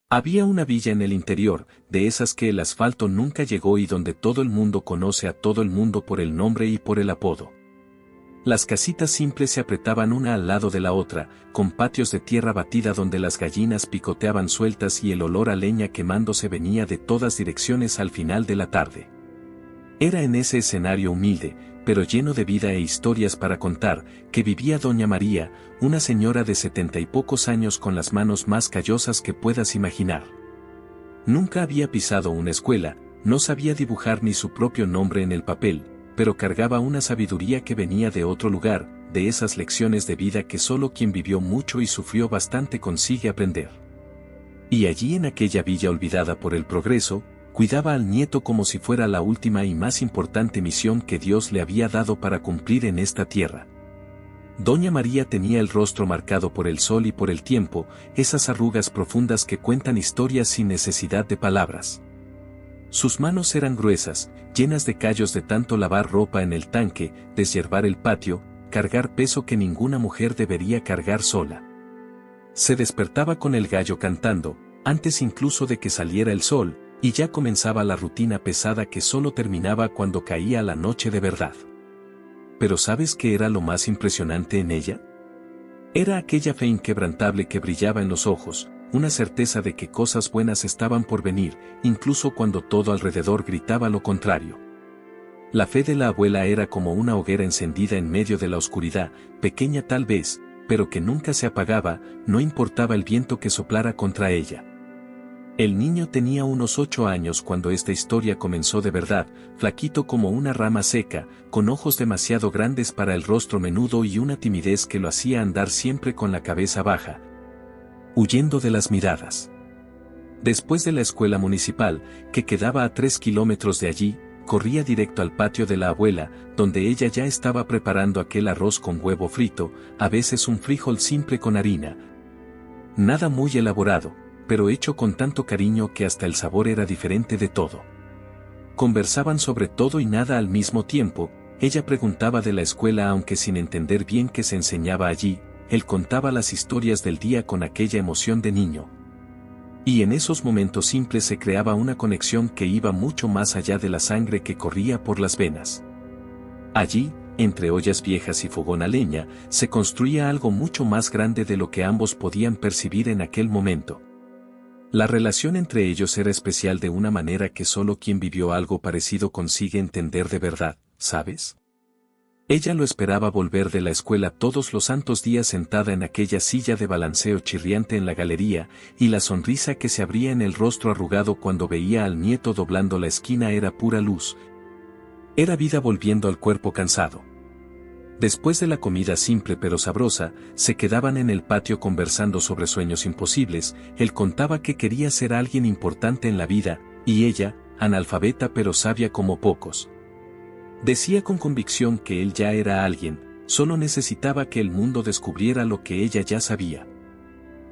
Había una villa en el interior, de esas que el asfalto nunca llegó y donde todo el mundo conoce a todo el mundo por el nombre y por el apodo. Las casitas simples se apretaban una al lado de la otra, con patios de tierra batida donde las gallinas picoteaban sueltas y el olor a leña quemándose venía de todas direcciones al final de la tarde. Era en ese escenario humilde, pero lleno de vida e historias para contar, que vivía doña María, una señora de 70 y pocos años con las manos más callosas que puedas imaginar. Nunca había pisado una escuela, no sabía dibujar ni su propio nombre en el papel, pero cargaba una sabiduría que venía de otro lugar, de esas lecciones de vida que solo quien vivió mucho y sufrió bastante consigue aprender. Y allí en aquella villa olvidada por el progreso, cuidaba al nieto como si fuera la última y más importante misión que Dios le había dado para cumplir en esta tierra. Doña María tenía el rostro marcado por el sol y por el tiempo, esas arrugas profundas que cuentan historias sin necesidad de palabras. Sus manos eran gruesas, llenas de callos de tanto lavar ropa en el tanque, deshiervar el patio, cargar peso que ninguna mujer debería cargar sola. Se despertaba con el gallo cantando, antes incluso de que saliera el sol, y ya comenzaba la rutina pesada que solo terminaba cuando caía la noche de verdad. Pero ¿sabes qué era lo más impresionante en ella? Era aquella fe inquebrantable que brillaba en los ojos, una certeza de que cosas buenas estaban por venir, incluso cuando todo alrededor gritaba lo contrario. La fe de la abuela era como una hoguera encendida en medio de la oscuridad, pequeña tal vez, pero que nunca se apagaba, no importaba el viento que soplara contra ella. El niño tenía unos 8 años cuando esta historia comenzó de verdad, flaquito como una rama seca, con ojos demasiado grandes para el rostro menudo y una timidez que lo hacía andar siempre con la cabeza baja, huyendo de las miradas. Después de la escuela municipal, que quedaba a 3 kilómetros de allí, corría directo al patio de la abuela, donde ella ya estaba preparando aquel arroz con huevo frito, a veces un frijol simple con harina. Nada muy elaborado, pero hecho con tanto cariño que hasta el sabor era diferente de todo. Conversaban sobre todo y nada al mismo tiempo, ella preguntaba de la escuela aunque sin entender bien qué se enseñaba allí, él contaba las historias del día con aquella emoción de niño. Y en esos momentos simples se creaba una conexión que iba mucho más allá de la sangre que corría por las venas. Allí, entre ollas viejas y fogón a leña, se construía algo mucho más grande de lo que ambos podían percibir en aquel momento. La relación entre ellos era especial de una manera que solo quien vivió algo parecido consigue entender de verdad, ¿sabes? Ella lo esperaba volver de la escuela todos los santos días sentada en aquella silla de balanceo chirriante en la galería, y la sonrisa que se abría en el rostro arrugado cuando veía al nieto doblando la esquina era pura luz. Era vida volviendo al cuerpo cansado. Después de la comida simple pero sabrosa, se quedaban en el patio conversando sobre sueños imposibles, él contaba que quería ser alguien importante en la vida, y ella, analfabeta pero sabia como pocos. Decía con convicción que él ya era alguien, solo necesitaba que el mundo descubriera lo que ella ya sabía.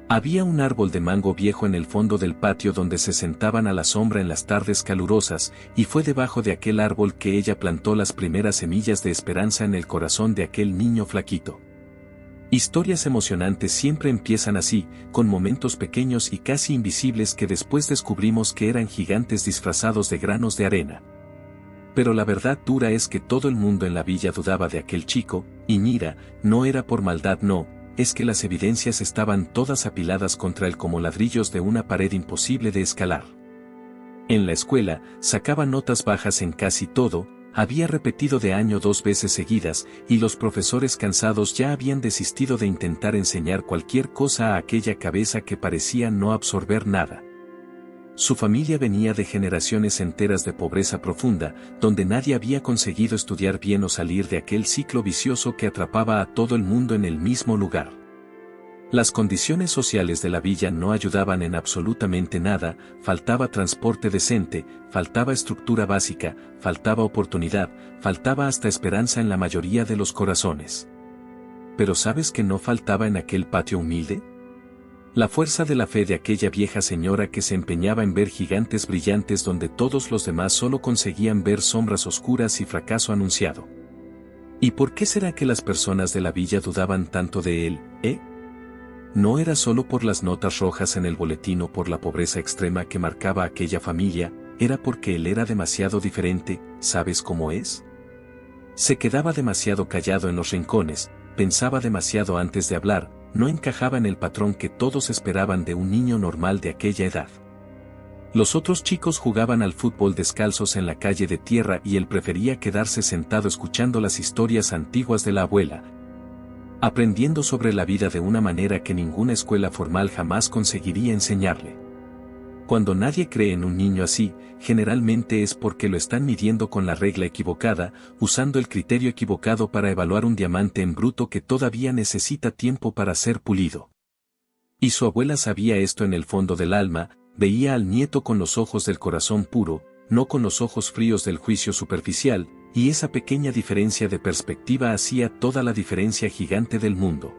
Había un árbol de mango viejo en el fondo del patio donde se sentaban a la sombra en las tardes calurosas, y fue debajo de aquel árbol que ella plantó las primeras semillas de esperanza en el corazón de aquel niño flaquito. Historias emocionantes siempre empiezan así, con momentos pequeños y casi invisibles que después descubrimos que eran gigantes disfrazados de granos de arena. Pero la verdad dura es que todo el mundo en la villa dudaba de aquel chico, y mira, no era por maldad, no, es que las evidencias estaban todas apiladas contra él como ladrillos de una pared imposible de escalar. En la escuela, sacaba notas bajas en casi todo, había repetido de año 2 veces seguidas, y los profesores cansados ya habían desistido de intentar enseñar cualquier cosa a aquella cabeza que parecía no absorber nada. Su familia venía de generaciones enteras de pobreza profunda, donde nadie había conseguido estudiar bien o salir de aquel ciclo vicioso que atrapaba a todo el mundo en el mismo lugar. Las condiciones sociales de la villa no ayudaban en absolutamente nada, faltaba transporte decente, faltaba estructura básica, faltaba oportunidad, faltaba hasta esperanza en la mayoría de los corazones. ¿Pero sabes qué no faltaba en aquel patio humilde? La fuerza de la fe de aquella vieja señora que se empeñaba en ver gigantes brillantes donde todos los demás solo conseguían ver sombras oscuras y fracaso anunciado. ¿Y por qué será que las personas de la villa dudaban tanto de él, No era solo por las notas rojas en el boletín o por la pobreza extrema que marcaba aquella familia, era porque él era demasiado diferente. ¿Sabes cómo es? Se quedaba demasiado callado en los rincones, pensaba demasiado antes de hablar, no encajaba en el patrón que todos esperaban de un niño normal de aquella edad. Los otros chicos jugaban al fútbol descalzos en la calle de tierra y él prefería quedarse sentado escuchando las historias antiguas de la abuela, aprendiendo sobre la vida de una manera que ninguna escuela formal jamás conseguiría enseñarle. Cuando nadie cree en un niño así, generalmente es porque lo están midiendo con la regla equivocada, usando el criterio equivocado para evaluar un diamante en bruto que todavía necesita tiempo para ser pulido. Y su abuela sabía esto en el fondo del alma, veía al nieto con los ojos del corazón puro, no con los ojos fríos del juicio superficial, y esa pequeña diferencia de perspectiva hacía toda la diferencia gigante del mundo.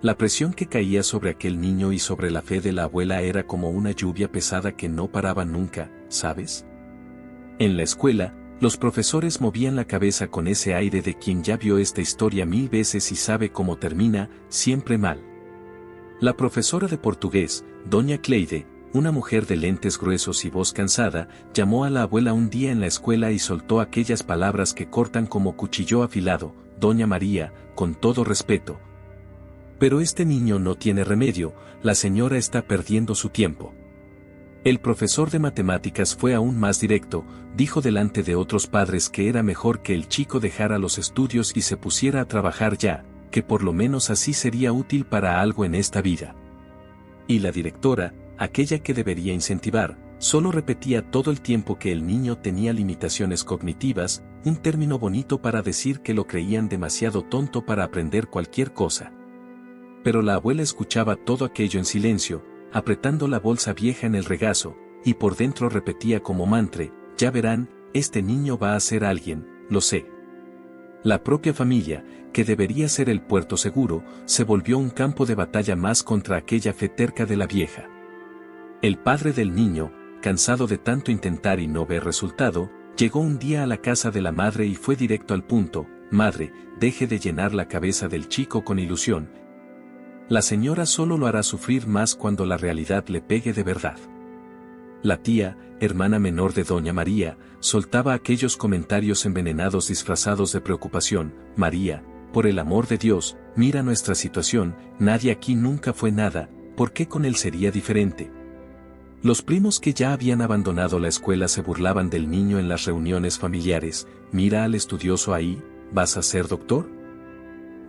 La presión que caía sobre aquel niño y sobre la fe de la abuela era como una lluvia pesada que no paraba nunca, ¿sabes? En la escuela, los profesores movían la cabeza con ese aire de quien ya vio esta historia 1000 veces y sabe cómo termina, siempre mal. La profesora de portugués, doña Cleide, una mujer de lentes gruesos y voz cansada, llamó a la abuela un día en la escuela y soltó aquellas palabras que cortan como cuchillo afilado: Doña María, con todo respeto. Pero este niño no tiene remedio, la señora está perdiendo su tiempo. El profesor de matemáticas fue aún más directo, dijo delante de otros padres que era mejor que el chico dejara los estudios y se pusiera a trabajar ya, que por lo menos así sería útil para algo en esta vida. Y la directora, aquella que debería incentivar, solo repetía todo el tiempo que el niño tenía limitaciones cognitivas, un término bonito para decir que lo creían demasiado tonto para aprender cualquier cosa. Pero la abuela escuchaba todo aquello en silencio, apretando la bolsa vieja en el regazo, y por dentro repetía como mantra: ya verán, este niño va a ser alguien, lo sé. La propia familia, que debería ser el puerto seguro, se volvió un campo de batalla más contra aquella fe terca de la vieja. El padre del niño, cansado de tanto intentar y no ver resultado, llegó un día a la casa de la madre y fue directo al punto: madre, deje de llenar la cabeza del chico con ilusión. La señora solo lo hará sufrir más cuando la realidad le pegue de verdad. La tía, hermana menor de doña María, soltaba aquellos comentarios envenenados disfrazados de preocupación: María, por el amor de Dios, mira nuestra situación, nadie aquí nunca fue nada, ¿por qué con él sería diferente? Los primos que ya habían abandonado la escuela se burlaban del niño en las reuniones familiares: mira al estudioso ahí, ¿vas a ser doctor?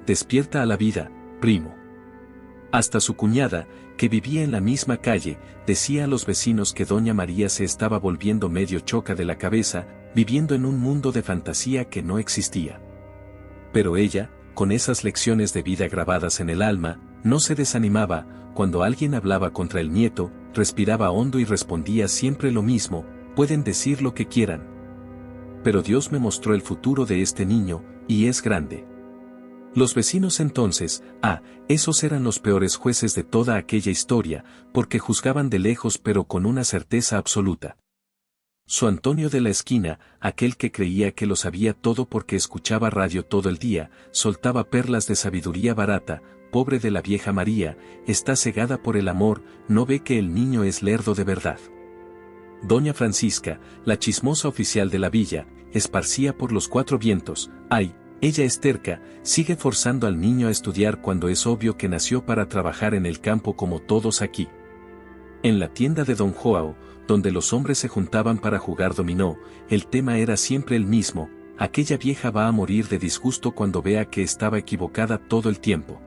Despierta a la vida, primo. Hasta su cuñada, que vivía en la misma calle, decía a los vecinos que doña María se estaba volviendo medio choca de la cabeza, viviendo en un mundo de fantasía que no existía. Pero ella, con esas lecciones de vida grabadas en el alma, no se desanimaba. Cuando alguien hablaba contra el nieto, respiraba hondo y respondía siempre lo mismo: pueden decir lo que quieran. Pero Dios me mostró el futuro de este niño, y es grande. Los vecinos entonces, esos eran los peores jueces de toda aquella historia, porque juzgaban de lejos pero con una certeza absoluta. Su Antonio de la esquina, aquel que creía que lo sabía todo porque escuchaba radio todo el día, soltaba perlas de sabiduría barata: pobre de la vieja María, está cegada por el amor, no ve que el niño es lerdo de verdad. Doña Francisca, la chismosa oficial de la villa, esparcía por los cuatro vientos: ¡ay! Ella es terca, sigue forzando al niño a estudiar cuando es obvio que nació para trabajar en el campo como todos aquí. En la tienda de Don Joao, donde los hombres se juntaban para jugar dominó, el tema era siempre el mismo: aquella vieja va a morir de disgusto cuando vea que estaba equivocada todo el tiempo.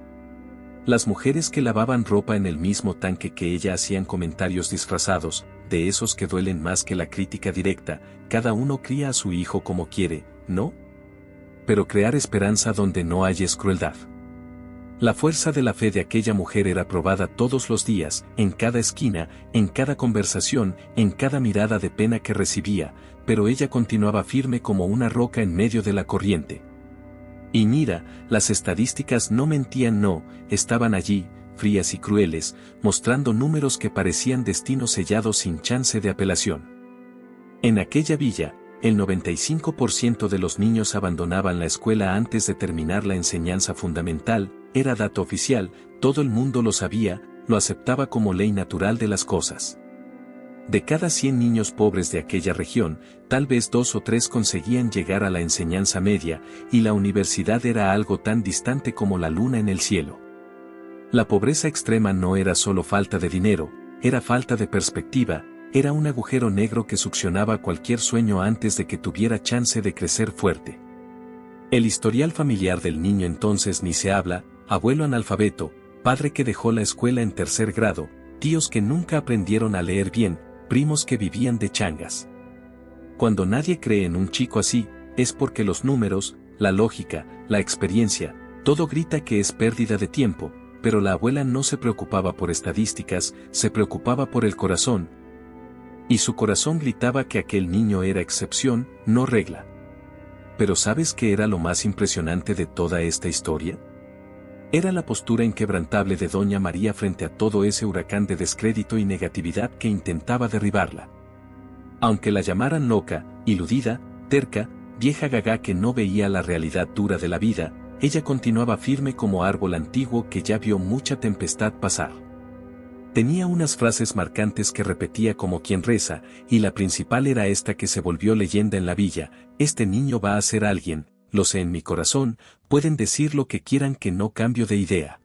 Las mujeres que lavaban ropa en el mismo tanque que ella hacían comentarios disfrazados, de esos que duelen más que la crítica directa: cada uno cría a su hijo como quiere, ¿no? Pero crear esperanza donde no hay es crueldad. La fuerza de la fe de aquella mujer era probada todos los días, en cada esquina, en cada conversación, en cada mirada de pena que recibía, pero ella continuaba firme como una roca en medio de la corriente. Y mira, las estadísticas no mentían, no, estaban allí, frías y crueles, mostrando números que parecían destinos sellados sin chance de apelación. En aquella villa, el 95% de los niños abandonaban la escuela antes de terminar la enseñanza fundamental, era dato oficial, todo el mundo lo sabía, lo aceptaba como ley natural de las cosas. De cada 100 niños pobres de aquella región, tal vez 2 o 3 conseguían llegar a la enseñanza media, y la universidad era algo tan distante como la luna en el cielo. La pobreza extrema no era solo falta de dinero, era falta de perspectiva, era un agujero negro que succionaba cualquier sueño antes de que tuviera chance de crecer fuerte. El historial familiar del niño entonces ni se habla, abuelo analfabeto, padre que dejó la escuela en 3er grado, tíos que nunca aprendieron a leer bien, primos que vivían de changas. Cuando nadie cree en un chico así, es porque los números, la lógica, la experiencia, todo grita que es pérdida de tiempo, pero la abuela no se preocupaba por estadísticas, se preocupaba por el corazón. Y su corazón gritaba que aquel niño era excepción, no regla. Pero ¿sabes qué era lo más impresionante de toda esta historia? Era la postura inquebrantable de doña María frente a todo ese huracán de descrédito y negatividad que intentaba derribarla. Aunque la llamaran loca, iludida, terca, vieja gaga que no veía la realidad dura de la vida, ella continuaba firme como árbol antiguo que ya vio mucha tempestad pasar. Tenía unas frases marcantes que repetía como quien reza, y la principal era esta que se volvió leyenda en la villa: este niño va a ser alguien, lo sé en mi corazón, pueden decir lo que quieran que no cambio de idea.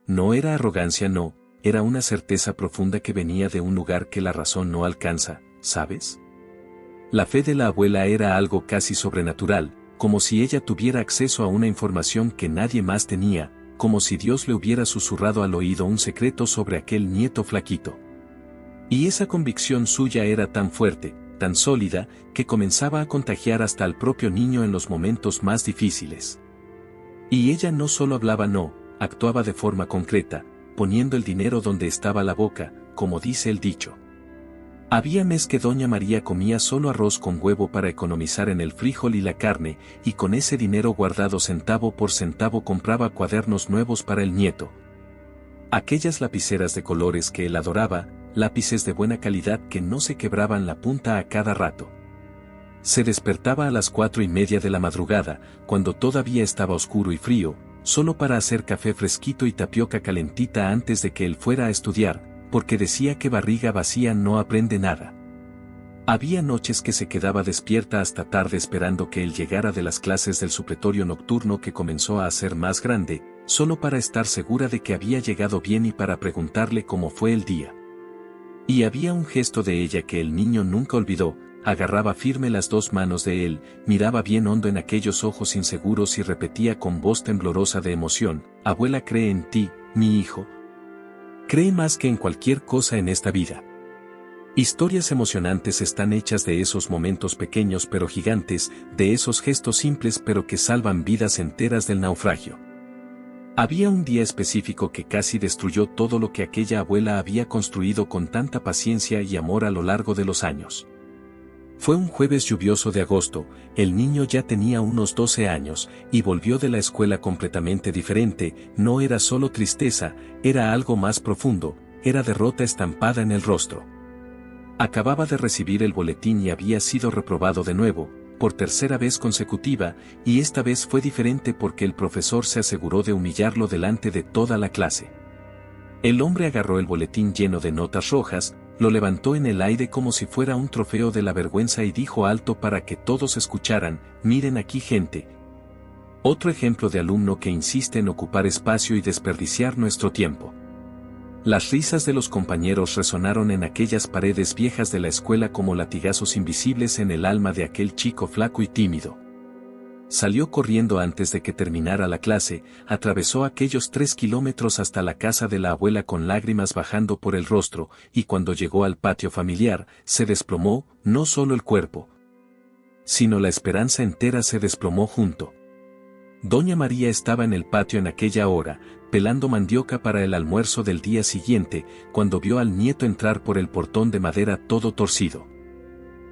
No era arrogancia, no, era una certeza profunda que venía de un lugar que la razón no alcanza, ¿sabes? La fe de la abuela era algo casi sobrenatural, como si ella tuviera acceso a una información que nadie más tenía, como si Dios le hubiera susurrado al oído un secreto sobre aquel nieto flaquito. Y esa convicción suya era tan fuerte, tan sólida, que comenzaba a contagiar hasta al propio niño en los momentos más difíciles. Y ella no solo hablaba, no, actuaba de forma concreta, poniendo el dinero donde estaba la boca, como dice el dicho. Había mes que doña María comía solo arroz con huevo para economizar en el frijol y la carne, y con ese dinero guardado centavo por centavo compraba cuadernos nuevos para el nieto. Aquellas lapiceras de colores que él adoraba, lápices de buena calidad que no se quebraban la punta a cada rato. Se despertaba a las 4:30 de la madrugada, cuando todavía estaba oscuro y frío, solo para hacer café fresquito y tapioca calentita antes de que él fuera a estudiar, porque decía que barriga vacía no aprende nada. Había noches que se quedaba despierta hasta tarde esperando que él llegara de las clases del supletorio nocturno que comenzó a hacer más grande, solo para estar segura de que había llegado bien y para preguntarle cómo fue el día. Y había un gesto de ella que el niño nunca olvidó: agarraba firme las 2 manos de él, miraba bien hondo en aquellos ojos inseguros y repetía con voz temblorosa de emoción: abuela cree en ti, mi hijo. Cree más que en cualquier cosa en esta vida. Historias emocionantes están hechas de esos momentos pequeños pero gigantes, de esos gestos simples pero que salvan vidas enteras del naufragio. Había un día específico que casi destruyó todo lo que aquella abuela había construido con tanta paciencia y amor a lo largo de los años. Fue un jueves lluvioso de agosto, el niño ya tenía unos 12 años, y volvió de la escuela completamente diferente. No era solo tristeza, era algo más profundo, era derrota estampada en el rostro. Acababa de recibir el boletín y había sido reprobado de nuevo, por 3ª vez consecutiva, y esta vez fue diferente porque el profesor se aseguró de humillarlo delante de toda la clase. El hombre agarró el boletín lleno de notas rojas, lo levantó en el aire como si fuera un trofeo de la vergüenza y dijo alto para que todos escucharan: miren aquí, gente. Otro ejemplo de alumno que insiste en ocupar espacio y desperdiciar nuestro tiempo. Las risas de los compañeros resonaron en aquellas paredes viejas de la escuela como latigazos invisibles en el alma de aquel chico flaco y tímido. Salió corriendo antes de que terminara la clase, atravesó aquellos 3 kilómetros hasta la casa de la abuela con lágrimas bajando por el rostro, y cuando llegó al patio familiar, se desplomó, no solo el cuerpo, sino la esperanza entera se desplomó junto. Doña María estaba en el patio en aquella hora, pelando mandioca para el almuerzo del día siguiente, cuando vio al nieto entrar por el portón de madera todo torcido.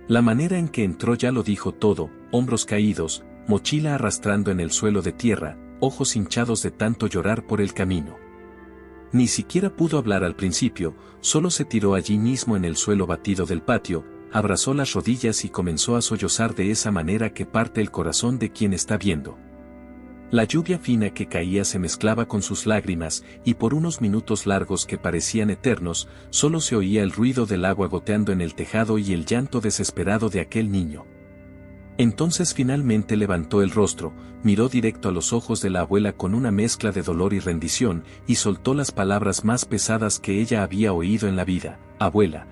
La manera en que entró ya lo dijo todo: hombros caídos, mochila arrastrando en el suelo de tierra, ojos hinchados de tanto llorar por el camino. Ni siquiera pudo hablar al principio, solo se tiró allí mismo en el suelo batido del patio, abrazó las rodillas y comenzó a sollozar de esa manera que parte el corazón de quien está viendo. La lluvia fina que caía se mezclaba con sus lágrimas, y por unos minutos largos que parecían eternos, solo se oía el ruido del agua goteando en el tejado y el llanto desesperado de aquel niño. Entonces finalmente levantó el rostro, miró directo a los ojos de la abuela con una mezcla de dolor y rendición, y soltó las palabras más pesadas que ella había oído en la vida: abuela,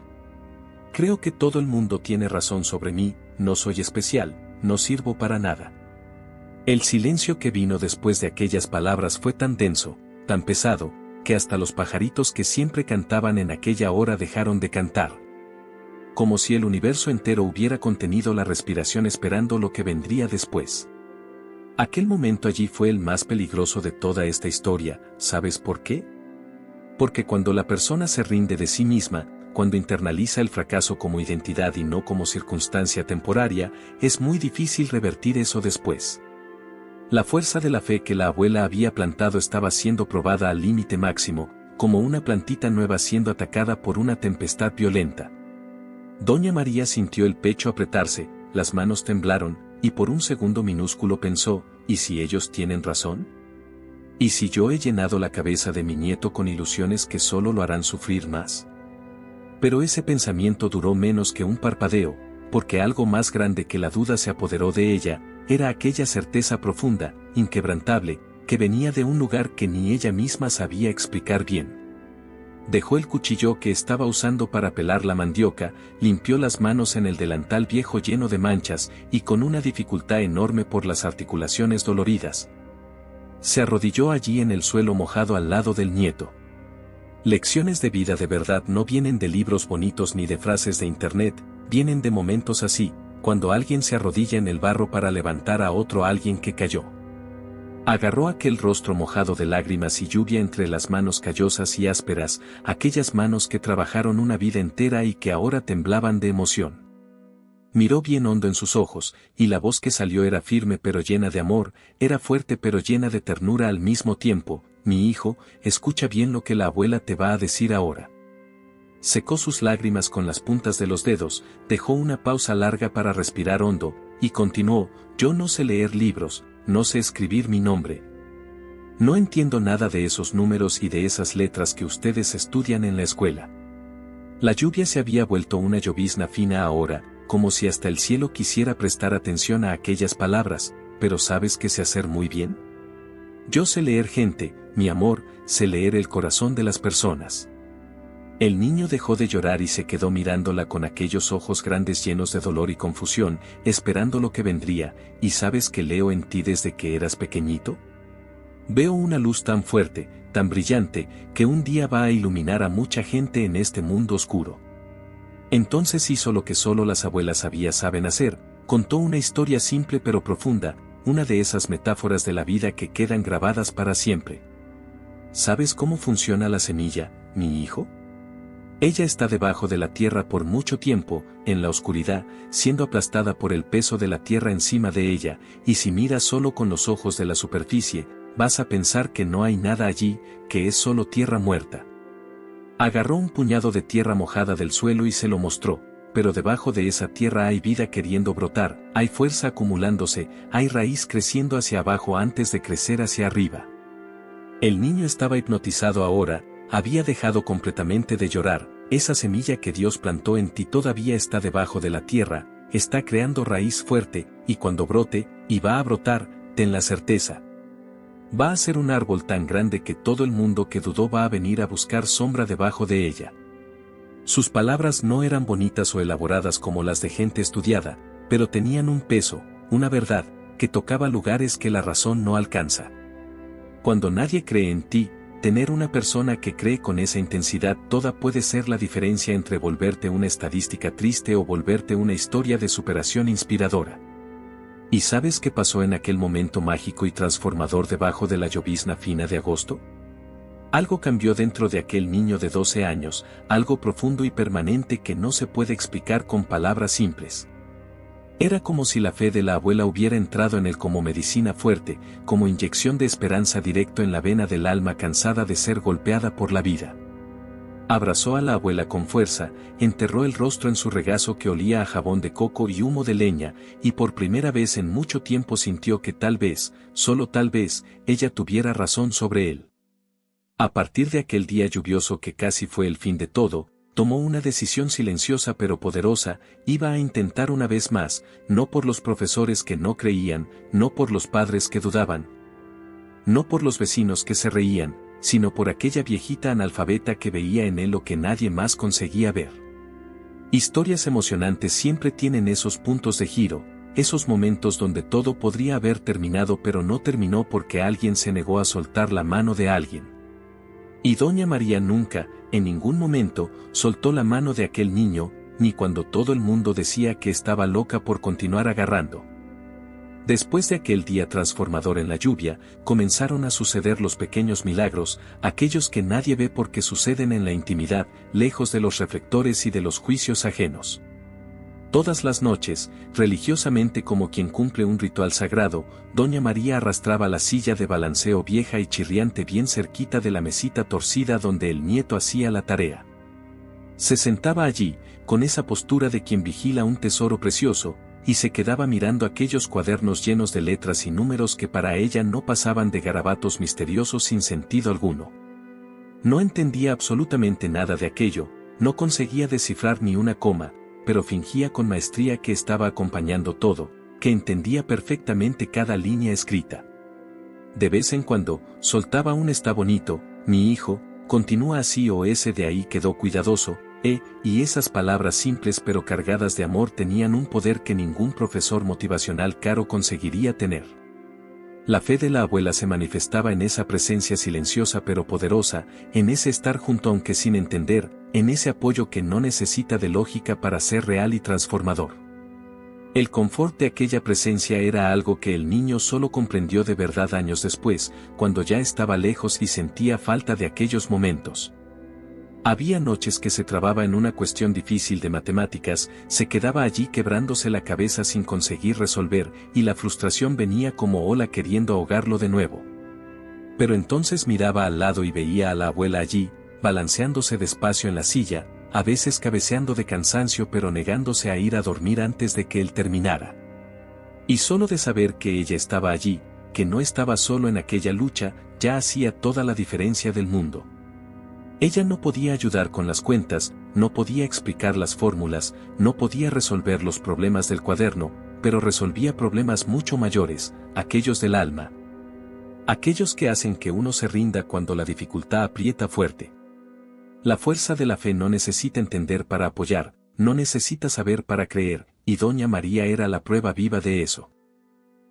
creo que todo el mundo tiene razón sobre mí, no soy especial, no sirvo para nada. El silencio que vino después de aquellas palabras fue tan denso, tan pesado, que hasta los pajaritos que siempre cantaban en aquella hora dejaron de cantar. Como si el universo entero hubiera contenido la respiración esperando lo que vendría después. Aquel momento allí fue el más peligroso de toda esta historia, ¿sabes por qué? Porque cuando la persona se rinde de sí misma, cuando internaliza el fracaso como identidad y no como circunstancia temporaria, es muy difícil revertir eso después. La fuerza de la fe que la abuela había plantado estaba siendo probada al límite máximo, como una plantita nueva siendo atacada por una tempestad violenta. Doña María sintió el pecho apretarse, las manos temblaron, y por un segundo minúsculo pensó: ¿y si ellos tienen razón? ¿Y si yo he llenado la cabeza de mi nieto con ilusiones que solo lo harán sufrir más? Pero ese pensamiento duró menos que un parpadeo, porque algo más grande que la duda se apoderó de ella, era aquella certeza profunda, inquebrantable, que venía de un lugar que ni ella misma sabía explicar bien. Dejó el cuchillo que estaba usando para pelar la mandioca, limpió las manos en el delantal viejo lleno de manchas y con una dificultad enorme por las articulaciones doloridas. Se arrodilló allí en el suelo mojado al lado del nieto. Lecciones de vida de verdad no vienen de libros bonitos ni de frases de internet, vienen de momentos así, cuando alguien se arrodilla en el barro para levantar a otro alguien que cayó. Agarró aquel rostro mojado de lágrimas y lluvia entre las manos callosas y ásperas, aquellas manos que trabajaron una vida entera y que ahora temblaban de emoción. Miró bien hondo en sus ojos, y la voz que salió era firme pero llena de amor, era fuerte pero llena de ternura al mismo tiempo: mi hijo, escucha bien lo que la abuela te va a decir ahora. Secó sus lágrimas con las puntas de los dedos, dejó una pausa larga para respirar hondo, y continuó: yo no sé leer libros, no sé escribir mi nombre. No entiendo nada de esos números y de esas letras que ustedes estudian en la escuela. La lluvia se había vuelto una llovizna fina ahora, como si hasta el cielo quisiera prestar atención a aquellas palabras, pero ¿sabes qué sé hacer muy bien? Yo sé leer gente, mi amor, sé leer el corazón de las personas. El niño dejó de llorar y se quedó mirándola con aquellos ojos grandes llenos de dolor y confusión, esperando lo que vendría. ¿Y sabes qué leo en ti desde que eras pequeñito? Veo una luz tan fuerte, tan brillante, que un día va a iluminar a mucha gente en este mundo oscuro. Entonces hizo lo que solo las abuelas sabias saben hacer, contó una historia simple pero profunda, una de esas metáforas de la vida que quedan grabadas para siempre. ¿Sabes cómo funciona la semilla, mi hijo? Ella está debajo de la tierra por mucho tiempo, en la oscuridad, siendo aplastada por el peso de la tierra encima de ella, y si miras solo con los ojos de la superficie, vas a pensar que no hay nada allí, que es solo tierra muerta. Agarró un puñado de tierra mojada del suelo y se lo mostró, pero debajo de esa tierra hay vida queriendo brotar, hay fuerza acumulándose, hay raíz creciendo hacia abajo antes de crecer hacia arriba. El niño estaba hipnotizado ahora, había dejado completamente de llorar. Esa semilla que Dios plantó en ti todavía está debajo de la tierra, está creando raíz fuerte, y cuando brote, y va a brotar, ten la certeza. Va a ser un árbol tan grande que todo el mundo que dudó va a venir a buscar sombra debajo de ella. Sus palabras no eran bonitas o elaboradas como las de gente estudiada, pero tenían un peso, una verdad, que tocaba lugares que la razón no alcanza. Cuando nadie cree en ti, tener una persona que cree con esa intensidad toda puede ser la diferencia entre volverte una estadística triste o volverte una historia de superación inspiradora. ¿Y sabes qué pasó en aquel momento mágico y transformador debajo de la llovizna fina de agosto? Algo cambió dentro de aquel niño de 12 años, algo profundo y permanente que no se puede explicar con palabras simples. Era como si la fe de la abuela hubiera entrado en él como medicina fuerte, como inyección de esperanza directo en la vena del alma cansada de ser golpeada por la vida. Abrazó a la abuela con fuerza, enterró el rostro en su regazo que olía a jabón de coco y humo de leña, y por primera vez en mucho tiempo sintió que tal vez, solo tal vez, ella tuviera razón sobre él. A partir de aquel día lluvioso que casi fue el fin de todo, tomó una decisión silenciosa pero poderosa: iba a intentar una vez más, no por los profesores que no creían, no por los padres que dudaban, no por los vecinos que se reían, sino por aquella viejita analfabeta que veía en él lo que nadie más conseguía ver. Historias emocionantes siempre tienen esos puntos de giro, esos momentos donde todo podría haber terminado pero no terminó porque alguien se negó a soltar la mano de alguien. Y doña María nunca, en ningún momento, soltó la mano de aquel niño, ni cuando todo el mundo decía que estaba loca por continuar agarrando. Después de aquel día transformador en la lluvia, comenzaron a suceder los pequeños milagros, aquellos que nadie ve porque suceden en la intimidad, lejos de los reflectores y de los juicios ajenos. Todas las noches, religiosamente como quien cumple un ritual sagrado, doña María arrastraba la silla de balanceo vieja y chirriante bien cerquita de la mesita torcida donde el nieto hacía la tarea. Se sentaba allí, con esa postura de quien vigila un tesoro precioso, y se quedaba mirando aquellos cuadernos llenos de letras y números que para ella no pasaban de garabatos misteriosos sin sentido alguno. No entendía absolutamente nada de aquello, no conseguía descifrar ni una coma, pero fingía con maestría que estaba acompañando todo, que entendía perfectamente cada línea escrita. De vez en cuando, soltaba un "está bonito, mi hijo", "continúa así" o "ese de ahí quedó cuidadoso", y esas palabras simples pero cargadas de amor tenían un poder que ningún profesor motivacional caro conseguiría tener. La fe de la abuela se manifestaba en esa presencia silenciosa pero poderosa, en ese estar junto aunque sin entender, en ese apoyo que no necesita de lógica para ser real y transformador. El confort de aquella presencia era algo que el niño solo comprendió de verdad años después, cuando ya estaba lejos y sentía falta de aquellos momentos. Había noches que se trababa en una cuestión difícil de matemáticas, se quedaba allí quebrándose la cabeza sin conseguir resolver, y la frustración venía como ola queriendo ahogarlo de nuevo. Pero entonces miraba al lado y veía a la abuela allí, balanceándose despacio en la silla, a veces cabeceando de cansancio pero negándose a ir a dormir antes de que él terminara. Y solo de saber que ella estaba allí, que no estaba solo en aquella lucha, ya hacía toda la diferencia del mundo. Ella no podía ayudar con las cuentas, no podía explicar las fórmulas, no podía resolver los problemas del cuaderno, pero resolvía problemas mucho mayores, aquellos del alma. Aquellos que hacen que uno se rinda cuando la dificultad aprieta fuerte. La fuerza de la fe no necesita entender para apoyar, no necesita saber para creer, y doña María era la prueba viva de eso.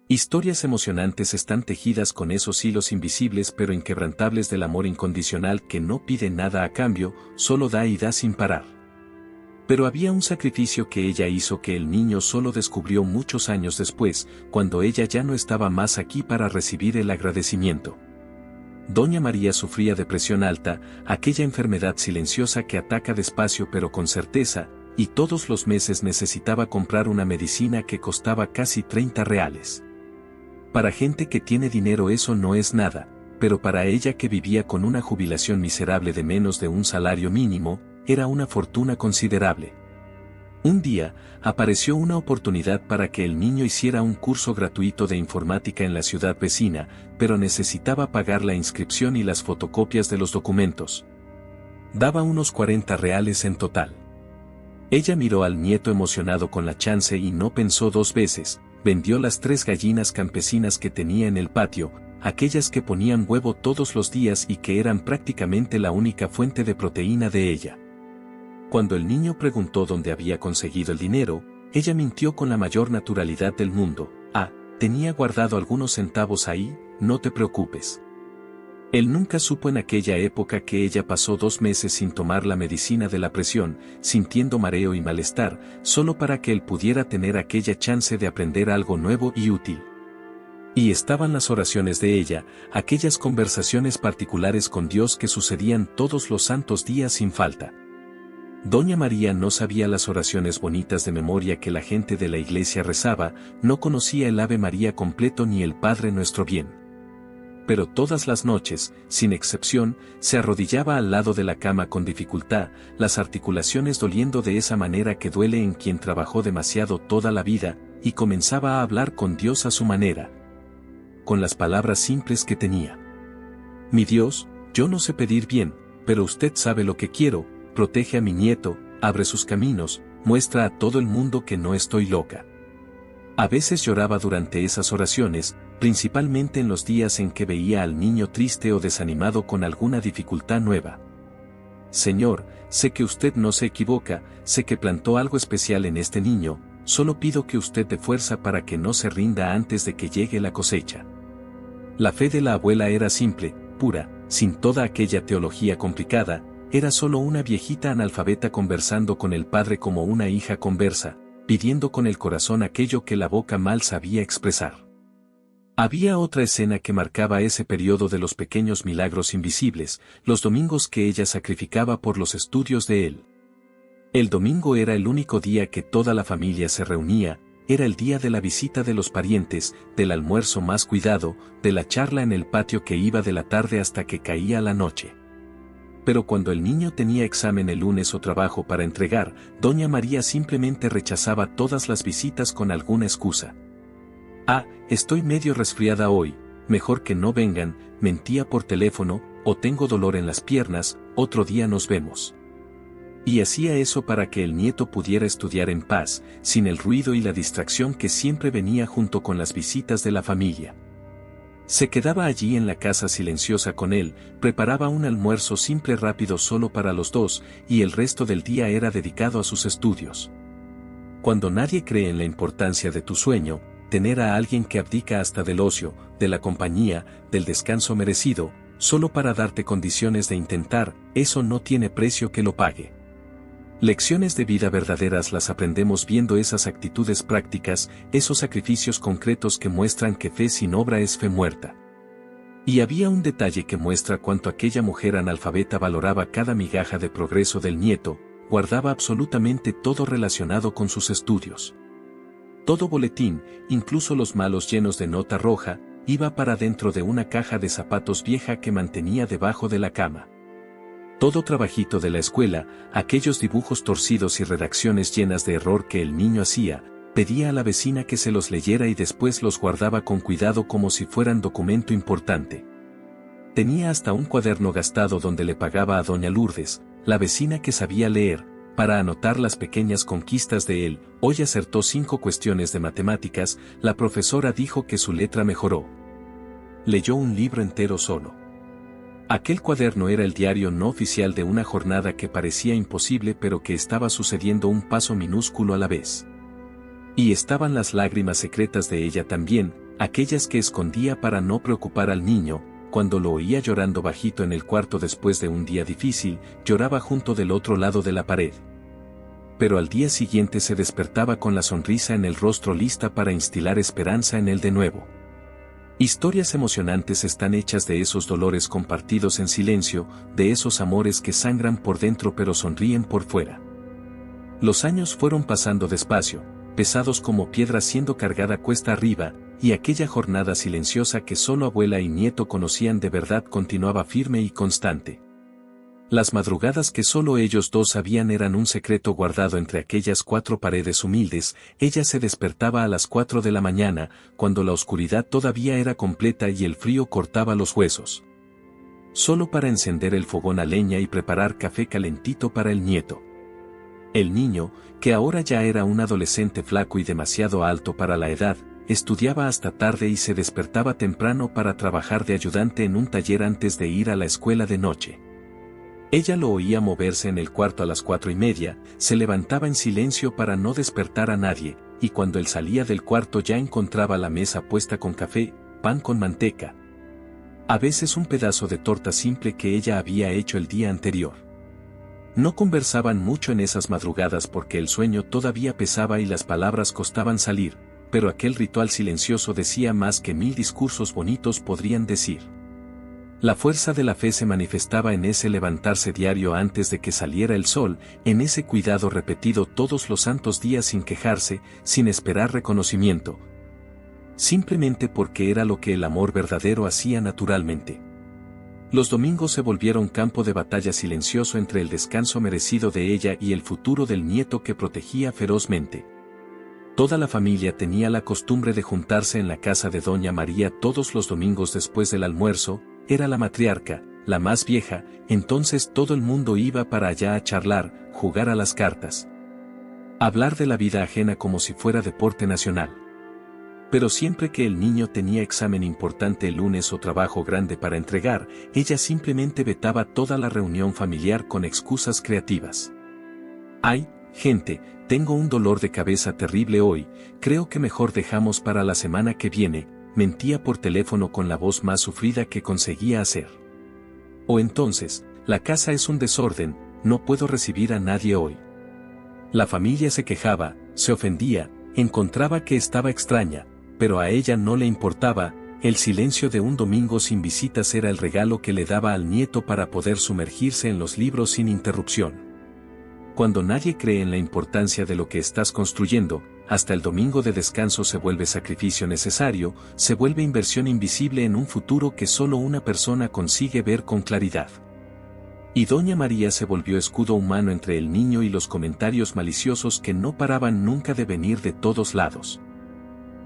Historias emocionantes están tejidas con esos hilos invisibles pero inquebrantables del amor incondicional que no pide nada a cambio, solo da y da sin parar. Pero había un sacrificio que ella hizo que el niño solo descubrió muchos años después, cuando ella ya no estaba más aquí para recibir el agradecimiento. Doña María sufría de presión alta, aquella enfermedad silenciosa que ataca despacio pero con certeza, y todos los meses necesitaba comprar una medicina que costaba casi 30 reales. Para gente que tiene dinero eso no es nada, pero para ella que vivía con una jubilación miserable de menos de un salario mínimo, era una fortuna considerable. Un día, apareció una oportunidad para que el niño hiciera un curso gratuito de informática en la ciudad vecina, pero necesitaba pagar la inscripción y las fotocopias de los documentos. Daba unos 40 reales en total. Ella miró al nieto emocionado con la chance y no pensó dos veces. Vendió las 3 gallinas campesinas que tenía en el patio, aquellas que ponían huevo todos los días y que eran prácticamente la única fuente de proteína de ella. Cuando el niño preguntó dónde había conseguido el dinero, ella mintió con la mayor naturalidad del mundo: "Ah, tenía guardado algunos centavos ahí, no te preocupes". Él nunca supo en aquella época que ella pasó 2 meses sin tomar la medicina de la presión, sintiendo mareo y malestar, solo para que él pudiera tener aquella chance de aprender algo nuevo y útil. Y estaban las oraciones de ella, aquellas conversaciones particulares con Dios que sucedían todos los santos días sin falta. Doña María no sabía las oraciones bonitas de memoria que la gente de la iglesia rezaba, no conocía el Ave María completo ni el Padre Nuestro bien. pero todas las noches, sin excepción, se arrodillaba al lado de la cama con dificultad, las articulaciones doliendo de esa manera que duele en quien trabajó demasiado toda la vida, y comenzaba a hablar con Dios a su manera, con las palabras simples que tenía. Mi Dios, yo no sé pedir bien, pero usted sabe lo que quiero, protege a mi nieto, abre sus caminos, muestra a todo el mundo que no estoy loca. A veces lloraba durante esas oraciones, principalmente en los días en que veía al niño triste o desanimado con alguna dificultad nueva. Señor, sé que usted no se equivoca, sé que plantó algo especial en este niño, solo pido que usted dé fuerza para que no se rinda antes de que llegue la cosecha. La fe de la abuela era simple, pura, sin toda aquella teología complicada, era solo una viejita analfabeta conversando con el padre como una hija conversa, pidiendo con el corazón aquello que la boca mal sabía expresar. Había otra escena que marcaba ese periodo de los pequeños milagros invisibles, los domingos que ella sacrificaba por los estudios de él. El domingo era el único día que toda la familia se reunía, era el día de la visita de los parientes, del almuerzo más cuidado, de la charla en el patio que iba de la tarde hasta que caía la noche. Pero cuando el niño tenía examen el lunes o trabajo para entregar, doña María simplemente rechazaba todas las visitas con alguna excusa. Ah, estoy medio resfriada hoy, mejor que no vengan, mentía por teléfono, o tengo dolor en las piernas, otro día nos vemos. Y hacía eso para que el nieto pudiera estudiar en paz, sin el ruido y la distracción que siempre venía junto con las visitas de la familia. Se quedaba allí en la casa silenciosa con él, preparaba un almuerzo simple rápido solo para los dos, y el resto del día era dedicado a sus estudios. Cuando nadie cree en la importancia de tu sueño, tener a alguien que abdica hasta del ocio, de la compañía, del descanso merecido, solo para darte condiciones de intentar, eso no tiene precio que lo pague. Lecciones de vida verdaderas las aprendemos viendo esas actitudes prácticas, esos sacrificios concretos que muestran que fe sin obra es fe muerta. Y había un detalle que muestra cuánto aquella mujer analfabeta valoraba cada migaja de progreso del nieto, guardaba absolutamente todo relacionado con sus estudios. Todo boletín, incluso los malos llenos de nota roja, iba para dentro de una caja de zapatos vieja que mantenía debajo de la cama. Todo trabajito de la escuela, aquellos dibujos torcidos y redacciones llenas de error que el niño hacía, pedía a la vecina que se los leyera y después los guardaba con cuidado como si fueran documento importante. Tenía hasta un cuaderno gastado donde le pagaba a doña Lourdes, la vecina que sabía leer, para anotar las pequeñas conquistas de él. Hoy acertó 5 cuestiones de matemáticas, la profesora dijo que su letra mejoró. Leyó un libro entero solo. Aquel cuaderno era el diario no oficial de una jornada que parecía imposible pero que estaba sucediendo un paso minúsculo a la vez. Y estaban las lágrimas secretas de ella también, aquellas que escondía para no preocupar al niño. Cuando lo oía llorando bajito en el cuarto después de un día difícil, lloraba junto del otro lado de la pared. Pero al día siguiente se despertaba con la sonrisa en el rostro lista para instilar esperanza en él de nuevo. Historias emocionantes están hechas de esos dolores compartidos en silencio, de esos amores que sangran por dentro pero sonríen por fuera. Los años fueron pasando despacio, pesados como piedra siendo cargada cuesta arriba, y aquella jornada silenciosa que solo abuela y nieto conocían de verdad continuaba firme y constante. Las madrugadas que solo ellos dos sabían eran un secreto guardado entre aquellas 4 paredes humildes. Ella se despertaba a las 4 de la mañana, cuando la oscuridad todavía era completa y el frío cortaba los huesos. Solo para encender el fogón a leña y preparar café calentito para el nieto. El niño, que ahora ya era un adolescente flaco y demasiado alto para la edad, estudiaba hasta tarde y se despertaba temprano para trabajar de ayudante en un taller antes de ir a la escuela de noche. Ella lo oía moverse en el cuarto a las 4:30, se levantaba en silencio para no despertar a nadie, y cuando él salía del cuarto ya encontraba la mesa puesta con café, pan con manteca. A veces un pedazo de torta simple que ella había hecho el día anterior. No conversaban mucho en esas madrugadas porque el sueño todavía pesaba y las palabras costaban salir, pero aquel ritual silencioso decía más que 1000 discursos bonitos podrían decir. La fuerza de la fe se manifestaba en ese levantarse diario antes de que saliera el sol, en ese cuidado repetido todos los santos días sin quejarse, sin esperar reconocimiento. simplemente porque era lo que el amor verdadero hacía naturalmente. Los domingos se volvieron campo de batalla silencioso entre el descanso merecido de ella y el futuro del nieto que protegía ferozmente. Toda la familia tenía la costumbre de juntarse en la casa de doña María todos los domingos después del almuerzo, era la matriarca, la más vieja, entonces todo el mundo iba para allá a charlar, jugar a las cartas. Hablar de la vida ajena como si fuera deporte nacional. Pero siempre que el niño tenía examen importante el lunes o trabajo grande para entregar, ella simplemente vetaba toda la reunión familiar con excusas creativas. «Ay, gente, tengo un dolor de cabeza terrible hoy, creo que mejor dejamos para la semana que viene», mentía por teléfono con la voz más sufrida que conseguía hacer. O entonces, «la casa es un desorden, no puedo recibir a nadie hoy». La familia se quejaba, se ofendía, encontraba que estaba extraña, pero a ella no le importaba, el silencio de un domingo sin visitas era el regalo que le daba al nieto para poder sumergirse en los libros sin interrupción. Cuando nadie cree en la importancia de lo que estás construyendo, hasta el domingo de descanso se vuelve sacrificio necesario, se vuelve inversión invisible en un futuro que solo una persona consigue ver con claridad. Y doña María se volvió escudo humano entre el niño y los comentarios maliciosos que no paraban nunca de venir de todos lados.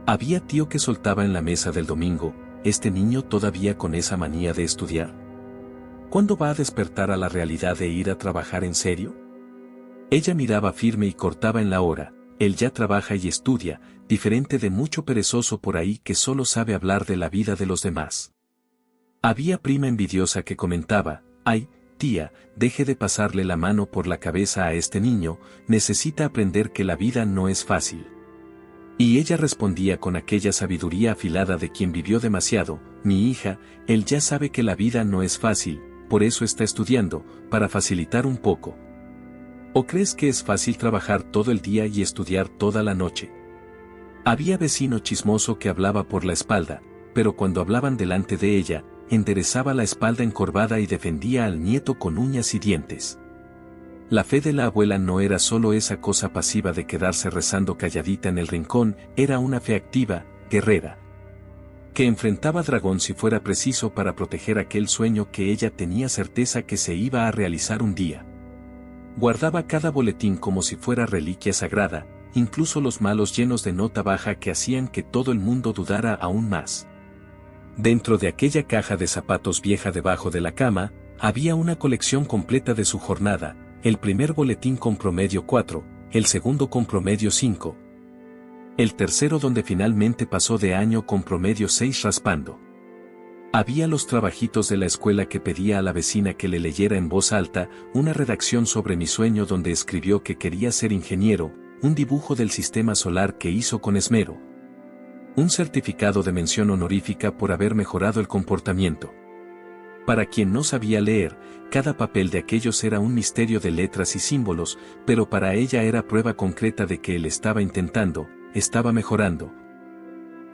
Había tío que soltaba en la mesa del domingo, «¿Este niño todavía con esa manía de estudiar? ¿Cuándo va a despertar a la realidad de ir a trabajar en serio?» Ella miraba firme y cortaba en la hora, «Él ya trabaja y estudia, diferente de mucho perezoso por ahí que solo sabe hablar de la vida de los demás». Había prima envidiosa que comentaba, «Ay, tía, deje de pasarle la mano por la cabeza a este niño, necesita aprender que la vida no es fácil». Y ella respondía con aquella sabiduría afilada de quien vivió demasiado, «Mi hija, él ya sabe que la vida no es fácil, por eso está estudiando, para facilitar un poco». ¿O crees que es fácil trabajar todo el día y estudiar toda la noche? Había vecino chismoso que hablaba por la espalda, pero cuando hablaban delante de ella, enderezaba la espalda encorvada y defendía al nieto con uñas y dientes. La fe de la abuela no era solo esa cosa pasiva de quedarse rezando calladita en el rincón, era una fe activa, guerrera, que enfrentaba dragón si fuera preciso para proteger aquel sueño que ella tenía certeza que se iba a realizar un día. Guardaba cada boletín como si fuera reliquia sagrada, incluso los malos llenos de nota baja que hacían que todo el mundo dudara aún más. Dentro de aquella caja de zapatos vieja debajo de la cama, había una colección completa de su jornada, el primer boletín con promedio 4, el segundo con promedio 5, el tercero donde finalmente pasó de año con promedio 6 raspando. Había los trabajitos de la escuela que pedía a la vecina que le leyera en voz alta, una redacción sobre mi sueño donde escribió que quería ser ingeniero, un dibujo del sistema solar que hizo con esmero, un certificado de mención honorífica por haber mejorado el comportamiento. Para quien no sabía leer, cada papel de aquellos era un misterio de letras y símbolos, pero para ella era prueba concreta de que él estaba intentando, estaba mejorando.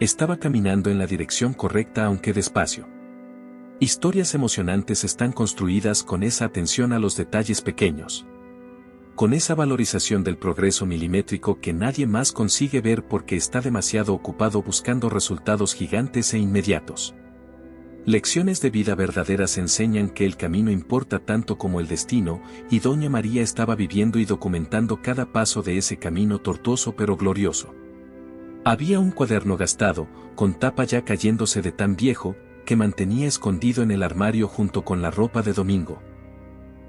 Estaba caminando en la dirección correcta aunque despacio. Historias emocionantes están construidas con esa atención a los detalles pequeños. Con esa valorización del progreso milimétrico que nadie más consigue ver porque está demasiado ocupado buscando resultados gigantes e inmediatos. Lecciones de vida verdaderas enseñan que el camino importa tanto como el destino, y doña María estaba viviendo y documentando cada paso de ese camino tortuoso pero glorioso. Había un cuaderno gastado, con tapa ya cayéndose de tan viejo, que mantenía escondido en el armario junto con la ropa de domingo.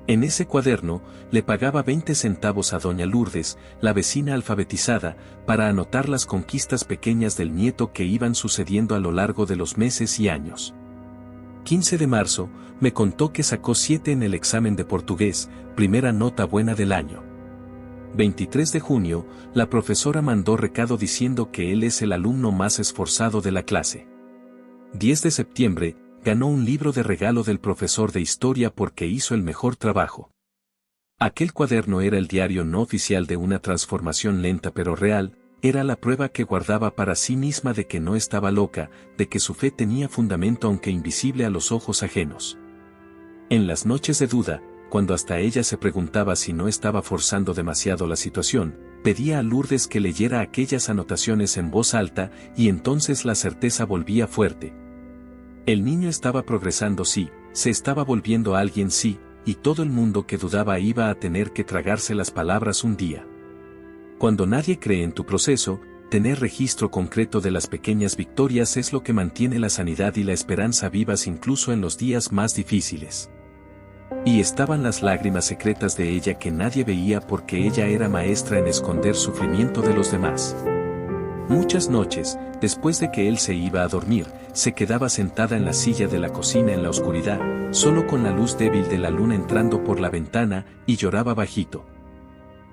En ese cuaderno, le pagaba 20 centavos a doña Lourdes, la vecina alfabetizada, para anotar las conquistas pequeñas del nieto que iban sucediendo a lo largo de los meses y años. 15 de marzo, me contó que sacó 7 en el examen de portugués, primera nota buena del año. 23 de junio, la profesora mandó recado diciendo que él es el alumno más esforzado de la clase. 10 de septiembre, ganó un libro de regalo del profesor de historia porque hizo el mejor trabajo. Aquel cuaderno era el diario no oficial de una transformación lenta pero real, era la prueba que guardaba para sí misma de que no estaba loca, de que su fe tenía fundamento aunque invisible a los ojos ajenos. En las noches de duda, cuando hasta ella se preguntaba si no estaba forzando demasiado la situación, pedía a Lourdes que leyera aquellas anotaciones en voz alta, y entonces la certeza volvía fuerte. El niño estaba progresando, sí, se estaba volviendo alguien, sí, y todo el mundo que dudaba iba a tener que tragarse las palabras un día. Cuando nadie cree en tu proceso, tener registro concreto de las pequeñas victorias es lo que mantiene la sanidad y la esperanza vivas incluso en los días más difíciles. Y estaban las lágrimas secretas de ella que nadie veía porque ella era maestra en esconder sufrimiento de los demás. Muchas noches, después de que él se iba a dormir, se quedaba sentada en la silla de la cocina en la oscuridad, solo con la luz débil de la luna entrando por la ventana, y lloraba bajito.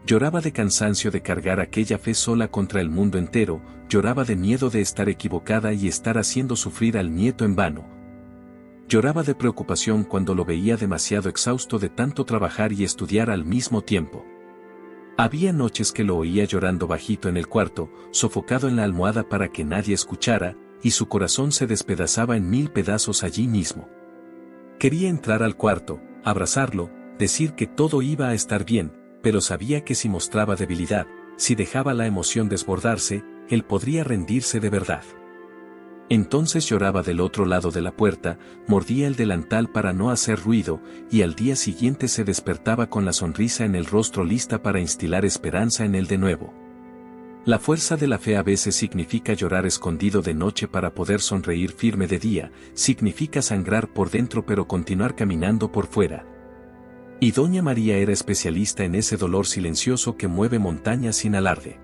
Lloraba de cansancio de cargar aquella fe sola contra el mundo entero, lloraba de miedo de estar equivocada y estar haciendo sufrir al nieto en vano. Lloraba de preocupación cuando lo veía demasiado exhausto de tanto trabajar y estudiar al mismo tiempo. Había noches que lo oía llorando bajito en el cuarto, sofocado en la almohada para que nadie escuchara, y su corazón se despedazaba en 1000 pedazos allí mismo. Quería entrar al cuarto, abrazarlo, decir que todo iba a estar bien, pero sabía que si mostraba debilidad, si dejaba la emoción desbordarse, él podría rendirse de verdad. Entonces lloraba del otro lado de la puerta, mordía el delantal para no hacer ruido, y al día siguiente se despertaba con la sonrisa en el rostro lista para instilar esperanza en él de nuevo. La fuerza de la fe a veces significa llorar escondido de noche para poder sonreír firme de día, significa sangrar por dentro pero continuar caminando por fuera. Y doña María era especialista en ese dolor silencioso que mueve montañas sin alarde.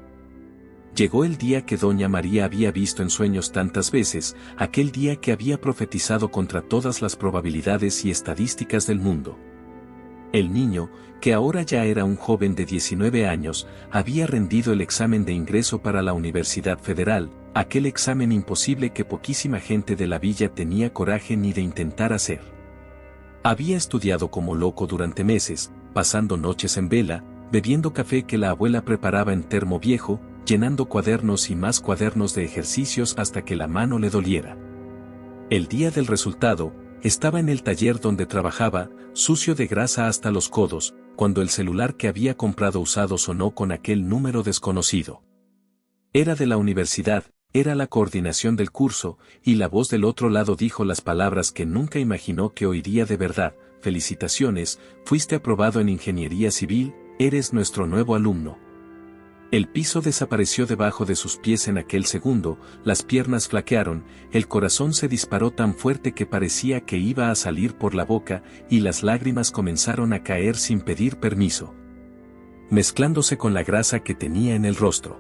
Llegó el día que doña María había visto en sueños tantas veces, aquel día que había profetizado contra todas las probabilidades y estadísticas del mundo. El niño, que ahora ya era un joven de 19 años, había rendido el examen de ingreso para la Universidad Federal, aquel examen imposible que poquísima gente de la villa tenía coraje ni de intentar hacer. Había estudiado como loco durante meses, pasando noches en vela, bebiendo café que la abuela preparaba en termo viejo, llenando cuadernos y más cuadernos de ejercicios hasta que la mano le doliera. El día del resultado, estaba en el taller donde trabajaba, sucio de grasa hasta los codos, cuando el celular que había comprado usado sonó con aquel número desconocido. Era de la universidad, era la coordinación del curso, y la voz del otro lado dijo las palabras que nunca imaginó que oiría de verdad: felicitaciones, fuiste aprobado en ingeniería civil, eres nuestro nuevo alumno. El piso desapareció debajo de sus pies en aquel segundo, las piernas flaquearon, el corazón se disparó tan fuerte que parecía que iba a salir por la boca, y las lágrimas comenzaron a caer sin pedir permiso, mezclándose con la grasa que tenía en el rostro.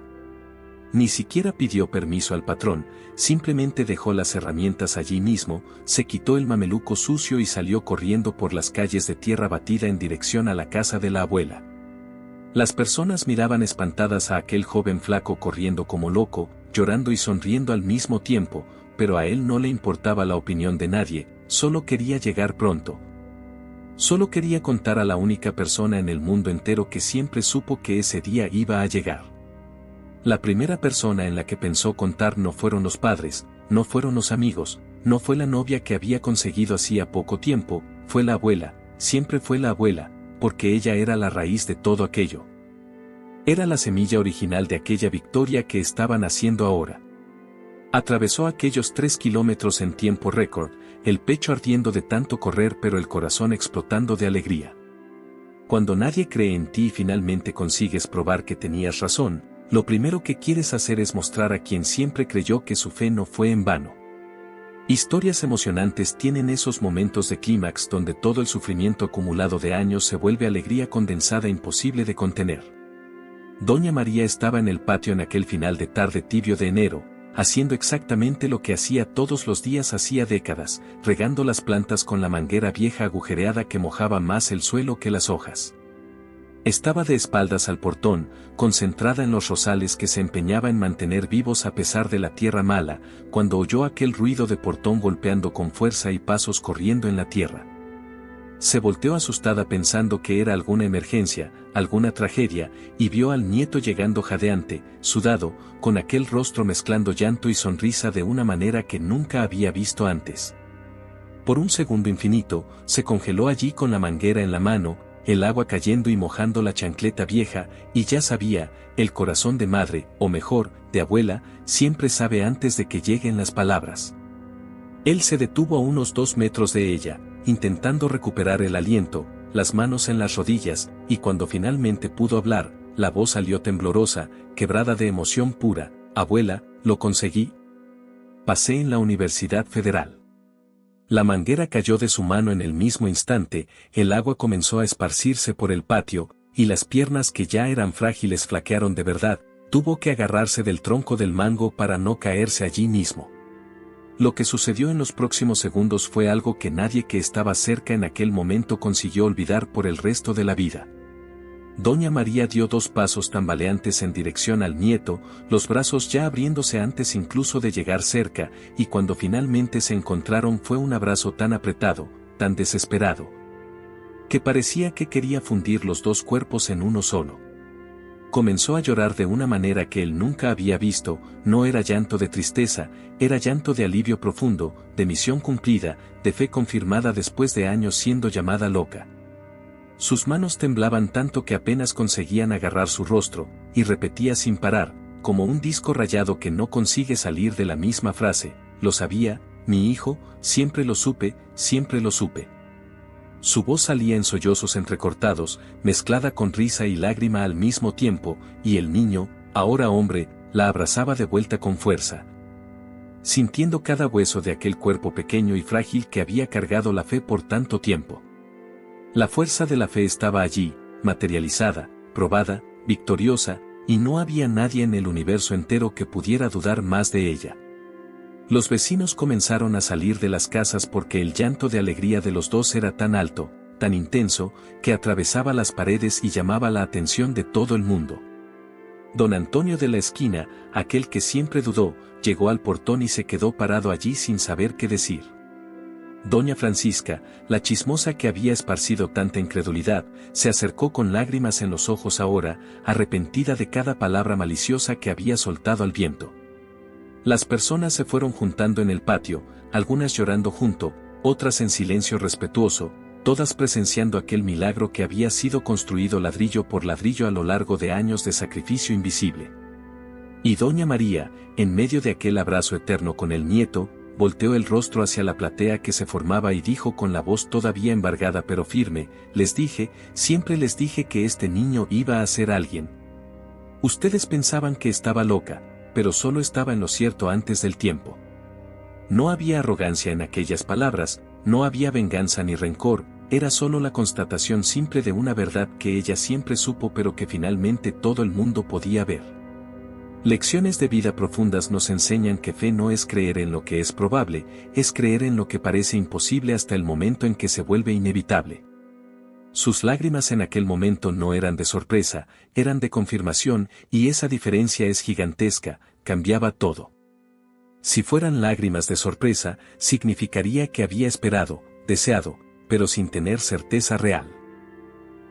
Ni siquiera pidió permiso al patrón, simplemente dejó las herramientas allí mismo, se quitó el mameluco sucio y salió corriendo por las calles de tierra batida en dirección a la casa de la abuela. Las personas miraban espantadas a aquel joven flaco corriendo como loco, llorando y sonriendo al mismo tiempo, pero a él no le importaba la opinión de nadie, solo quería llegar pronto. Solo quería contar a la única persona en el mundo entero que siempre supo que ese día iba a llegar. La primera persona en la que pensó contar no fueron los padres, no fueron los amigos, no fue la novia que había conseguido hacía poco tiempo, fue la abuela, siempre fue la abuela, porque ella era la raíz de todo aquello. Era la semilla original de aquella victoria que estaban haciendo ahora. Atravesó aquellos 3 kilómetros en tiempo récord, el pecho ardiendo de tanto correr pero el corazón explotando de alegría. Cuando nadie cree en ti y finalmente consigues probar que tenías razón, lo primero que quieres hacer es mostrar a quien siempre creyó que su fe no fue en vano. Historias emocionantes tienen esos momentos de clímax donde todo el sufrimiento acumulado de años se vuelve alegría condensada imposible de contener. Doña María estaba en el patio en aquel final de tarde tibio de enero, haciendo exactamente lo que hacía todos los días hacía décadas, regando las plantas con la manguera vieja agujereada que mojaba más el suelo que las hojas. Estaba de espaldas al portón, concentrada en los rosales que se empeñaba en mantener vivos a pesar de la tierra mala, cuando oyó aquel ruido de portón golpeando con fuerza y pasos corriendo en la tierra. Se volteó asustada pensando que era alguna emergencia, alguna tragedia, y vio al nieto llegando jadeante, sudado, con aquel rostro mezclando llanto y sonrisa de una manera que nunca había visto antes. Por un segundo infinito, se congeló allí con la manguera en la mano, el agua cayendo y mojando la chancleta vieja, y ya sabía, el corazón de madre, o mejor, de abuela, siempre sabe antes de que lleguen las palabras. Él se detuvo a unos 2 metros de ella, intentando recuperar el aliento, las manos en las rodillas, y cuando finalmente pudo hablar, la voz salió temblorosa, quebrada de emoción pura. Abuela, lo conseguí. Pasé en la Universidad Federal. La manguera cayó de su mano en el mismo instante, el agua comenzó a esparcirse por el patio, y las piernas que ya eran frágiles flaquearon de verdad, tuvo que agarrarse del tronco del mango para no caerse allí mismo. Lo que sucedió en los próximos segundos fue algo que nadie que estaba cerca en aquel momento consiguió olvidar por el resto de la vida. Doña María dio 2 pasos tambaleantes en dirección al nieto, los brazos ya abriéndose antes incluso de llegar cerca, y cuando finalmente se encontraron fue un abrazo tan apretado, tan desesperado, que parecía que quería fundir los 2 cuerpos en uno solo. Comenzó a llorar de una manera que él nunca había visto, no era llanto de tristeza, era llanto de alivio profundo, de misión cumplida, de fe confirmada después de años siendo llamada loca. Sus manos temblaban tanto que apenas conseguían agarrar su rostro, y repetía sin parar, como un disco rayado que no consigue salir de la misma frase: lo sabía, mi hijo, siempre lo supe, siempre lo supe. Su voz salía en sollozos entrecortados, mezclada con risa y lágrima al mismo tiempo, y el niño, ahora hombre, la abrazaba de vuelta con fuerza, sintiendo cada hueso de aquel cuerpo pequeño y frágil que había cargado la fe por tanto tiempo. La fuerza de la fe estaba allí, materializada, probada, victoriosa, y no había nadie en el universo entero que pudiera dudar más de ella. Los vecinos comenzaron a salir de las casas porque el llanto de alegría de los 2 era tan alto, tan intenso, que atravesaba las paredes y llamaba la atención de todo el mundo. Don Antonio de la esquina, aquel que siempre dudó, llegó al portón y se quedó parado allí sin saber qué decir. Doña Francisca, la chismosa que había esparcido tanta incredulidad, se acercó con lágrimas en los ojos ahora, arrepentida de cada palabra maliciosa que había soltado al viento. Las personas se fueron juntando en el patio, algunas llorando junto, otras en silencio respetuoso, todas presenciando aquel milagro que había sido construido ladrillo por ladrillo a lo largo de años de sacrificio invisible. Y Doña María, en medio de aquel abrazo eterno con el nieto, volteó el rostro hacia la platea que se formaba y dijo con la voz todavía embargada pero firme: les dije, siempre les dije que este niño iba a ser alguien. Ustedes pensaban que estaba loca, pero solo estaba en lo cierto antes del tiempo. No había arrogancia en aquellas palabras, no había venganza ni rencor, era solo la constatación simple de una verdad que ella siempre supo pero que finalmente todo el mundo podía ver. Lecciones de vida profundas nos enseñan que fe no es creer en lo que es probable, es creer en lo que parece imposible hasta el momento en que se vuelve inevitable. Sus lágrimas en aquel momento no eran de sorpresa, eran de confirmación, y esa diferencia es gigantesca, cambiaba todo. Si fueran lágrimas de sorpresa, significaría que había esperado, deseado, pero sin tener certeza real.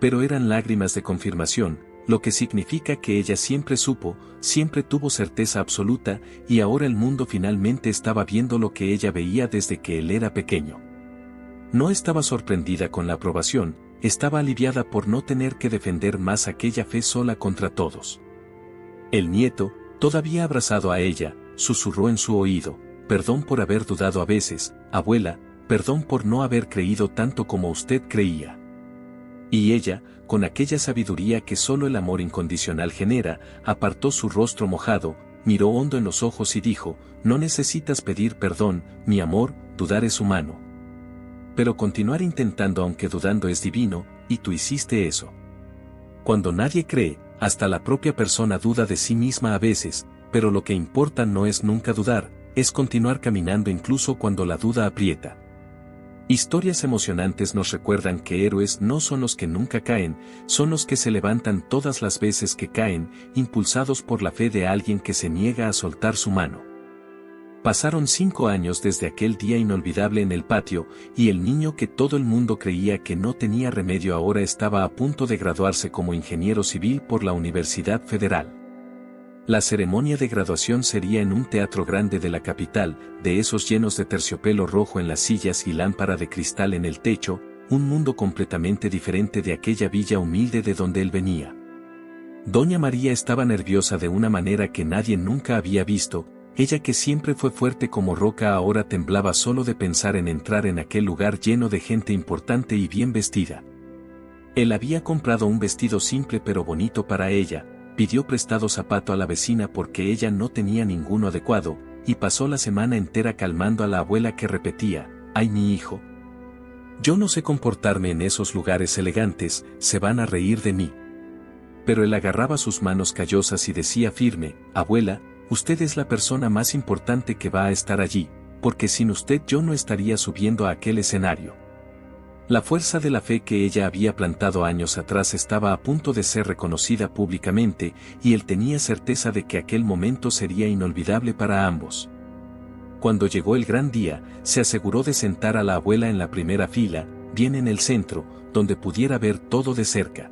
Pero eran lágrimas de confirmación, lo que significa que ella siempre supo, siempre tuvo certeza absoluta, y ahora el mundo finalmente estaba viendo lo que ella veía desde que él era pequeño. No estaba sorprendida con la aprobación, estaba aliviada por no tener que defender más aquella fe sola contra todos. El nieto, todavía abrazado a ella, susurró en su oído: perdón por haber dudado a veces, abuela, perdón por no haber creído tanto como usted creía. Y ella, con aquella sabiduría que solo el amor incondicional genera, apartó su rostro mojado, miró hondo en los ojos y dijo: no necesitas pedir perdón, mi amor, dudar es humano. Pero continuar intentando aunque dudando es divino, y tú hiciste eso. Cuando nadie cree, hasta la propia persona duda de sí misma a veces, pero lo que importa no es nunca dudar, es continuar caminando incluso cuando la duda aprieta. Historias emocionantes nos recuerdan que héroes no son los que nunca caen, son los que se levantan todas las veces que caen, impulsados por la fe de alguien que se niega a soltar su mano. Pasaron 5 años desde aquel día inolvidable en el patio, y el niño que todo el mundo creía que no tenía remedio ahora estaba a punto de graduarse como ingeniero civil por la Universidad Federal. La ceremonia de graduación sería en un teatro grande de la capital, de esos llenos de terciopelo rojo en las sillas y lámpara de cristal en el techo, un mundo completamente diferente de aquella villa humilde de donde él venía. Doña María estaba nerviosa de una manera que nadie nunca había visto. Ella, que siempre fue fuerte como roca, ahora temblaba solo de pensar en entrar en aquel lugar lleno de gente importante y bien vestida. Él había comprado un vestido simple pero bonito para ella, pidió prestado zapato a la vecina porque ella no tenía ninguno adecuado, y pasó la semana entera calmando a la abuela, que repetía: «Ay, mi hijo, yo no sé comportarme en esos lugares elegantes, se van a reír de mí». Pero él agarraba sus manos callosas y decía firme: «Abuela, usted es la persona más importante que va a estar allí, porque sin usted yo no estaría subiendo a aquel escenario». La fuerza de la fe que ella había plantado años atrás estaba a punto de ser reconocida públicamente, y él tenía certeza de que aquel momento sería inolvidable para ambos. Cuando llegó el gran día, se aseguró de sentar a la abuela en la primera fila, bien en el centro, donde pudiera ver todo de cerca.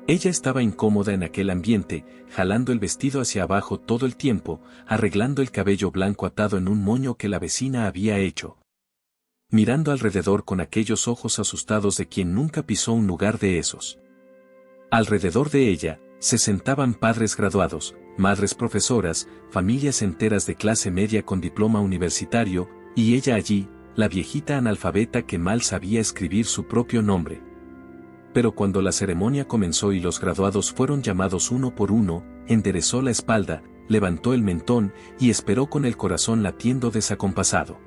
Ella estaba incómoda en aquel ambiente, jalando el vestido hacia abajo todo el tiempo, arreglando el cabello blanco atado en un moño que la vecina había hecho, mirando alrededor con aquellos ojos asustados de quien nunca pisó un lugar de esos. Alrededor de ella, se sentaban padres graduados, madres profesoras, familias enteras de clase media con diploma universitario, y ella allí, la viejita analfabeta que mal sabía escribir su propio nombre. Pero cuando la ceremonia comenzó y los graduados fueron llamados uno por uno, enderezó la espalda, levantó el mentón y esperó con el corazón latiendo desacompasado.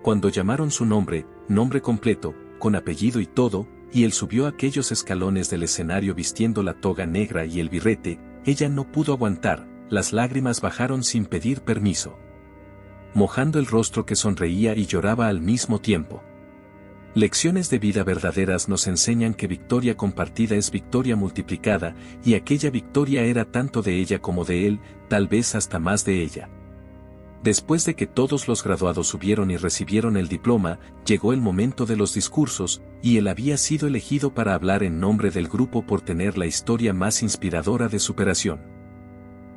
Cuando llamaron su nombre, nombre completo, con apellido y todo, y él subió aquellos escalones del escenario vistiendo la toga negra y el birrete, ella no pudo aguantar, las lágrimas bajaron sin pedir permiso, mojando el rostro que sonreía y lloraba al mismo tiempo. Lecciones de vida verdaderas nos enseñan que victoria compartida es victoria multiplicada, y aquella victoria era tanto de ella como de él, tal vez hasta más de ella. Después de que todos los graduados subieron y recibieron el diploma, llegó el momento de los discursos, y él había sido elegido para hablar en nombre del grupo por tener la historia más inspiradora de superación.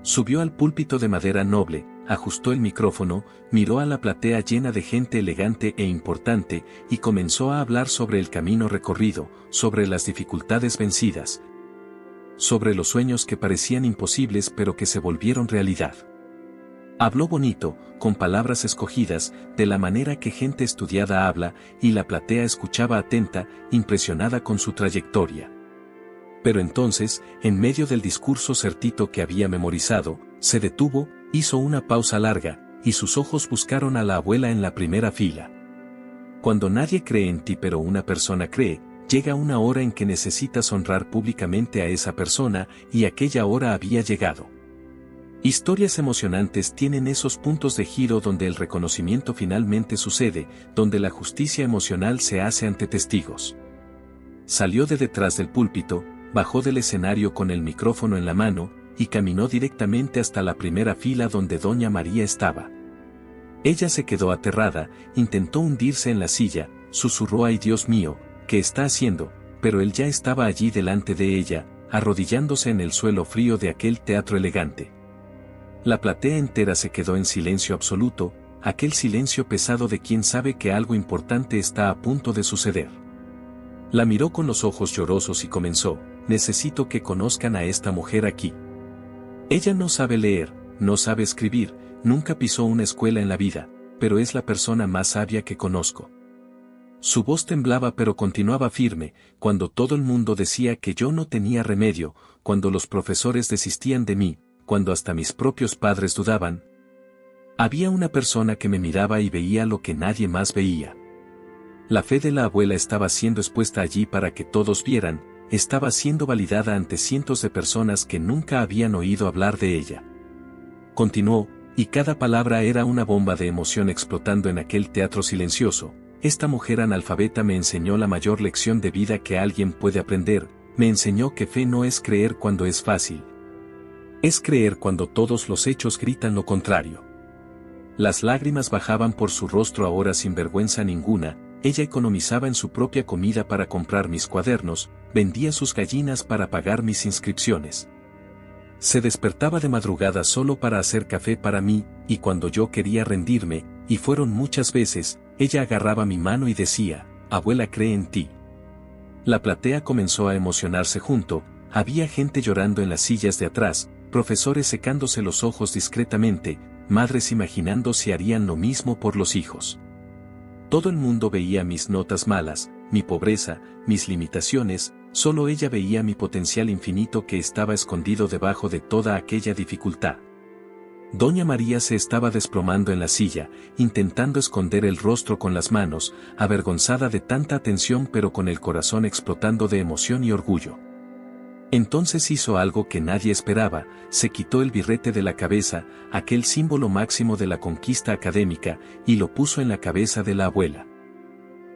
Subió al púlpito de madera noble, ajustó el micrófono, miró a la platea llena de gente elegante e importante, y comenzó a hablar sobre el camino recorrido, sobre las dificultades vencidas, sobre los sueños que parecían imposibles pero que se volvieron realidad. Habló bonito, con palabras escogidas, de la manera que gente estudiada habla, y la platea escuchaba atenta, impresionada con su trayectoria. Pero entonces, en medio del discurso certito que había memorizado, se detuvo, hizo una pausa larga, y sus ojos buscaron a la abuela en la primera fila. Cuando nadie cree en ti pero una persona cree, llega una hora en que necesitas honrar públicamente a esa persona, y aquella hora había llegado. Historias emocionantes tienen esos puntos de giro donde el reconocimiento finalmente sucede, donde la justicia emocional se hace ante testigos. Salió de detrás del púlpito, bajó del escenario con el micrófono en la mano, y caminó directamente hasta la primera fila donde Doña María estaba. Ella se quedó aterrada, intentó hundirse en la silla, susurró: «Ay, Dios mío, ¿qué está haciendo?», pero él ya estaba allí delante de ella, arrodillándose en el suelo frío de aquel teatro elegante. La platea entera se quedó en silencio absoluto, aquel silencio pesado de quien sabe que algo importante está a punto de suceder. La miró con los ojos llorosos y comenzó: «Necesito que conozcan a esta mujer aquí. Ella no sabe leer, no sabe escribir, nunca pisó una escuela en la vida, pero es la persona más sabia que conozco». Su voz temblaba pero continuaba firme, cuando todo el mundo decía que yo no tenía remedio, cuando los profesores desistían de mí, cuando hasta mis propios padres dudaban. Había una persona que me miraba y veía lo que nadie más veía. La fe de la abuela estaba siendo expuesta allí para que todos vieran, estaba siendo validada ante cientos de personas que nunca habían oído hablar de ella. Continuó, y cada palabra era una bomba de emoción explotando en aquel teatro silencioso. «Esta mujer analfabeta me enseñó la mayor lección de vida que alguien puede aprender, me enseñó que fe no es creer cuando es fácil. Es creer cuando todos los hechos gritan lo contrario». Las lágrimas bajaban por su rostro ahora sin vergüenza ninguna. Ella economizaba en su propia comida para comprar mis cuadernos, vendía sus gallinas para pagar mis inscripciones. Se despertaba de madrugada solo para hacer café para mí, y cuando yo quería rendirme, y fueron muchas veces, ella agarraba mi mano y decía: abuela cree en ti. La platea comenzó a emocionarse junto, había gente llorando en las sillas de atrás, profesores secándose los ojos discretamente, madres imaginando si harían lo mismo por los hijos. Todo el mundo veía mis notas malas, mi pobreza, mis limitaciones, solo ella veía mi potencial infinito que estaba escondido debajo de toda aquella dificultad. Doña María se estaba desplomando en la silla, intentando esconder el rostro con las manos, avergonzada de tanta atención pero con el corazón explotando de emoción y orgullo. Entonces hizo algo que nadie esperaba, se quitó el birrete de la cabeza, aquel símbolo máximo de la conquista académica, y lo puso en la cabeza de la abuela.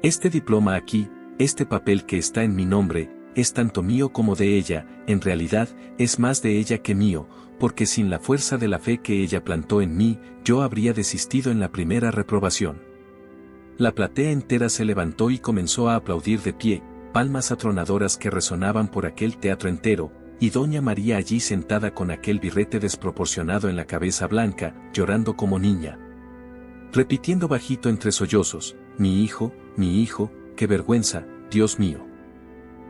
Este diploma aquí, este papel que está en mi nombre, es tanto mío como de ella, en realidad, es más de ella que mío, porque sin la fuerza de la fe que ella plantó en mí, yo habría desistido en la primera reprobación. La platea entera se levantó y comenzó a aplaudir de pie, palmas atronadoras que resonaban por aquel teatro entero, y doña María allí sentada con aquel birrete desproporcionado en la cabeza blanca, llorando como niña. Repitiendo bajito entre sollozos, mi hijo, qué vergüenza, Dios mío.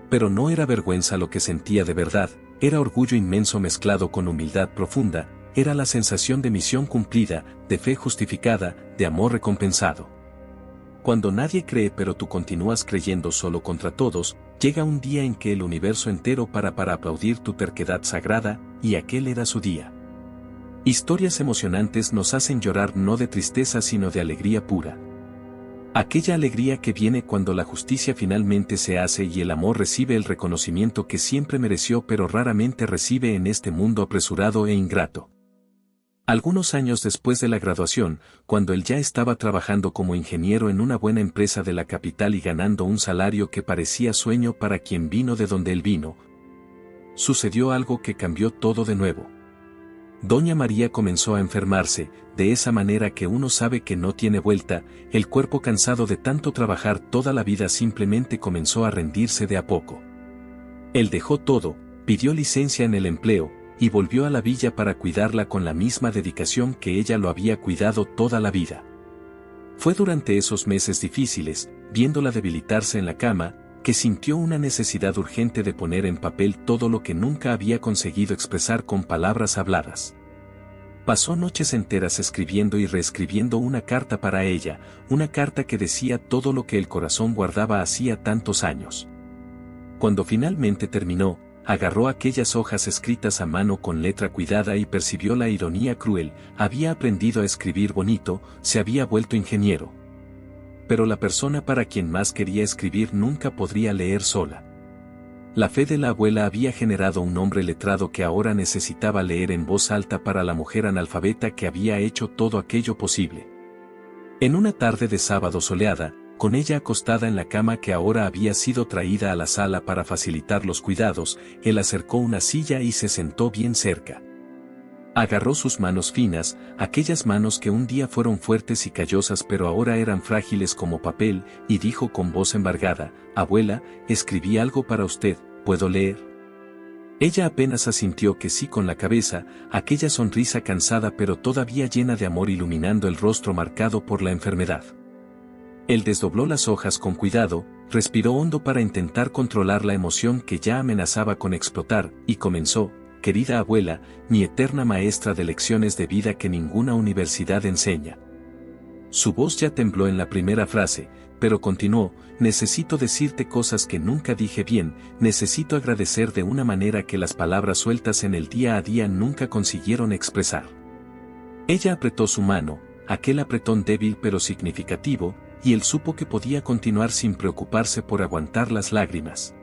Pero no era vergüenza lo que sentía de verdad, era orgullo inmenso mezclado con humildad profunda, era la sensación de misión cumplida, de fe justificada, de amor recompensado. Cuando nadie cree pero tú continúas creyendo solo contra todos, llega un día en que el universo entero para aplaudir tu terquedad sagrada, y aquel era su día. Historias emocionantes nos hacen llorar no de tristeza sino de alegría pura. Aquella alegría que viene cuando la justicia finalmente se hace y el amor recibe el reconocimiento que siempre mereció pero raramente recibe en este mundo apresurado e ingrato. Algunos años después de la graduación, cuando él ya estaba trabajando como ingeniero en una buena empresa de la capital y ganando un salario que parecía sueño para quien vino de donde él vino, sucedió algo que cambió todo de nuevo. Doña María comenzó a enfermarse, de esa manera que uno sabe que no tiene vuelta, el cuerpo cansado de tanto trabajar toda la vida simplemente comenzó a rendirse de a poco. Él dejó todo, pidió licencia en el empleo, y volvió a la villa para cuidarla con la misma dedicación que ella lo había cuidado toda la vida. Fue durante esos meses difíciles, viéndola debilitarse en la cama, que sintió una necesidad urgente de poner en papel todo lo que nunca había conseguido expresar con palabras habladas. Pasó noches enteras escribiendo y reescribiendo una carta para ella, una carta que decía todo lo que el corazón guardaba hacía tantos años. Cuando finalmente terminó, agarró aquellas hojas escritas a mano con letra cuidada y percibió la ironía cruel, había aprendido a escribir bonito, se había vuelto ingeniero. Pero la persona para quien más quería escribir nunca podría leer sola. La fe de la abuela había generado un hombre letrado que ahora necesitaba leer en voz alta para la mujer analfabeta que había hecho todo aquello posible. En una tarde de sábado soleada, con ella acostada en la cama que ahora había sido traída a la sala para facilitar los cuidados, él acercó una silla y se sentó bien cerca. Agarró sus manos finas, aquellas manos que un día fueron fuertes y callosas pero ahora eran frágiles como papel, y dijo con voz embargada, «Abuela, escribí algo para usted, ¿puedo leer?». Ella apenas asintió que sí con la cabeza, aquella sonrisa cansada pero todavía llena de amor iluminando el rostro marcado por la enfermedad. Él desdobló las hojas con cuidado, respiró hondo para intentar controlar la emoción que ya amenazaba con explotar, y comenzó, «Querida abuela, mi eterna maestra de lecciones de vida que ninguna universidad enseña». Su voz ya tembló en la primera frase, pero continuó, «Necesito decirte cosas que nunca dije bien, necesito agradecer de una manera que las palabras sueltas en el día a día nunca consiguieron expresar». Ella apretó su mano, aquel apretón débil pero significativo, y él supo que podía continuar sin preocuparse por aguantar las lágrimas.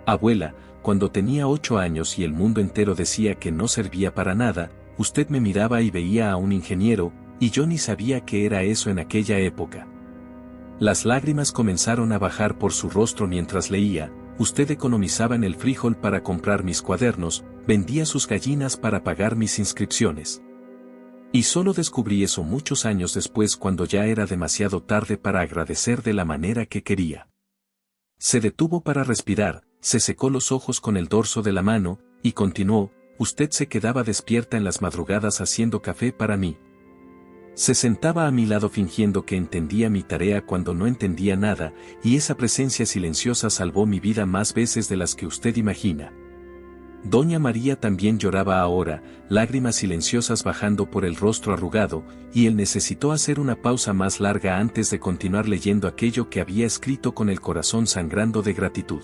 «Abuela, cuando tenía 8 años y el mundo entero decía que no servía para nada, usted me miraba y veía a un ingeniero, y yo ni sabía qué era eso en aquella época». Las lágrimas comenzaron a bajar por su rostro mientras leía, usted economizaba en el frijol para comprar mis cuadernos, vendía sus gallinas para pagar mis inscripciones. Y solo descubrí eso muchos años después cuando ya era demasiado tarde para agradecer de la manera que quería. Se detuvo para respirar, se secó los ojos con el dorso de la mano, y continuó, usted se quedaba despierta en las madrugadas haciendo café para mí. Se sentaba a mi lado fingiendo que entendía mi tarea cuando no entendía nada, y esa presencia silenciosa salvó mi vida más veces de las que usted imagina. Doña María también lloraba ahora, lágrimas silenciosas bajando por el rostro arrugado, y él necesitó hacer una pausa más larga antes de continuar leyendo aquello que había escrito con el corazón sangrando de gratitud.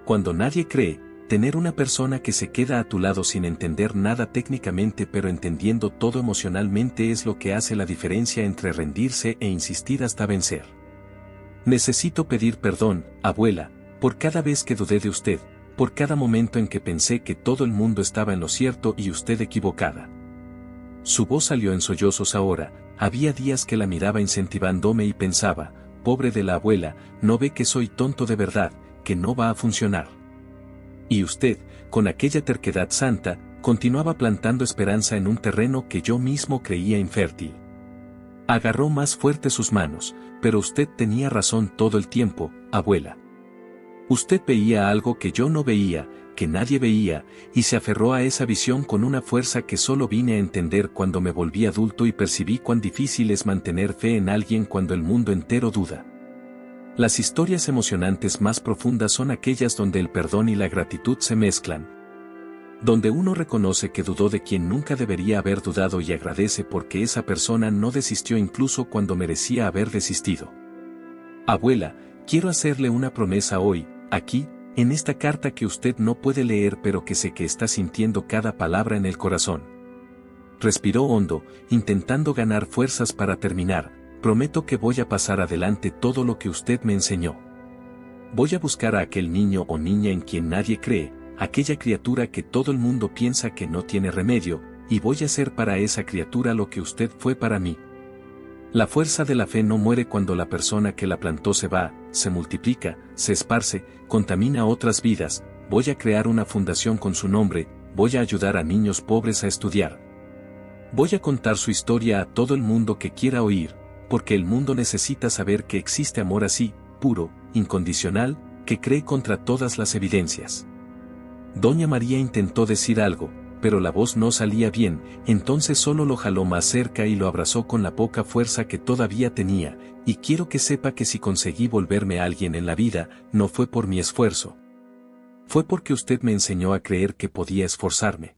Cuando nadie cree, tener una persona que se queda a tu lado sin entender nada técnicamente pero entendiendo todo emocionalmente es lo que hace la diferencia entre rendirse e insistir hasta vencer. Necesito pedir perdón, abuela, por cada vez que dudé de usted, por cada momento en que pensé que todo el mundo estaba en lo cierto y usted equivocada. Su voz salió en sollozos ahora, había días que la miraba incentivándome y pensaba, pobre de la abuela, no ve que soy tonto de verdad, que no va a funcionar. Y usted, con aquella terquedad santa, continuaba plantando esperanza en un terreno que yo mismo creía infértil. Agarró más fuerte sus manos, pero usted tenía razón todo el tiempo, abuela. Usted veía algo que yo no veía, que nadie veía, y se aferró a esa visión con una fuerza que solo vine a entender cuando me volví adulto y percibí cuán difícil es mantener fe en alguien cuando el mundo entero duda. Las historias emocionantes más profundas son aquellas donde el perdón y la gratitud se mezclan. Donde uno reconoce que dudó de quien nunca debería haber dudado y agradece porque esa persona no desistió incluso cuando merecía haber desistido. Abuela, quiero hacerle una promesa hoy, aquí, en esta carta que usted no puede leer pero que sé que está sintiendo cada palabra en el corazón. Respiró hondo, intentando ganar fuerzas para terminar. Prometo que voy a pasar adelante todo lo que usted me enseñó. Voy a buscar a aquel niño o niña en quien nadie cree, aquella criatura que todo el mundo piensa que no tiene remedio, y voy a ser para esa criatura lo que usted fue para mí. La fuerza de la fe no muere cuando la persona que la plantó se va, se multiplica, se esparce, contamina otras vidas. Voy a crear una fundación con su nombre, voy a ayudar a niños pobres a estudiar. Voy a contar su historia a todo el mundo que quiera oír, porque el mundo necesita saber que existe amor así, puro, incondicional, que cree contra todas las evidencias. Doña María intentó decir algo, pero la voz no salía bien, entonces solo lo jaló más cerca y lo abrazó con la poca fuerza que todavía tenía, y quiero que sepa que si conseguí volverme a alguien en la vida, no fue por mi esfuerzo. Fue porque usted me enseñó a creer que podía esforzarme.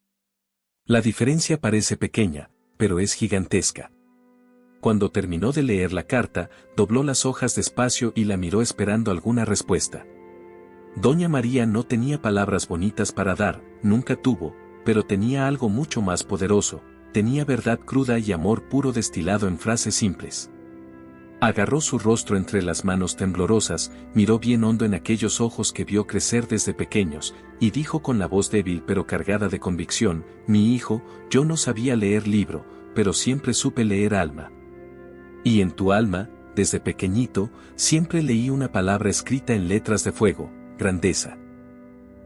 La diferencia parece pequeña, pero es gigantesca. Cuando terminó de leer la carta, dobló las hojas despacio y la miró esperando alguna respuesta. Doña María no tenía palabras bonitas para dar, nunca tuvo, pero tenía algo mucho más poderoso, tenía verdad cruda y amor puro destilado en frases simples. Agarró su rostro entre las manos temblorosas, miró bien hondo en aquellos ojos que vio crecer desde pequeños, y dijo con la voz débil pero cargada de convicción, mi hijo, yo no sabía leer libro, pero siempre supe leer alma. Y en tu alma, desde pequeñito, siempre leí una palabra escrita en letras de fuego, grandeza.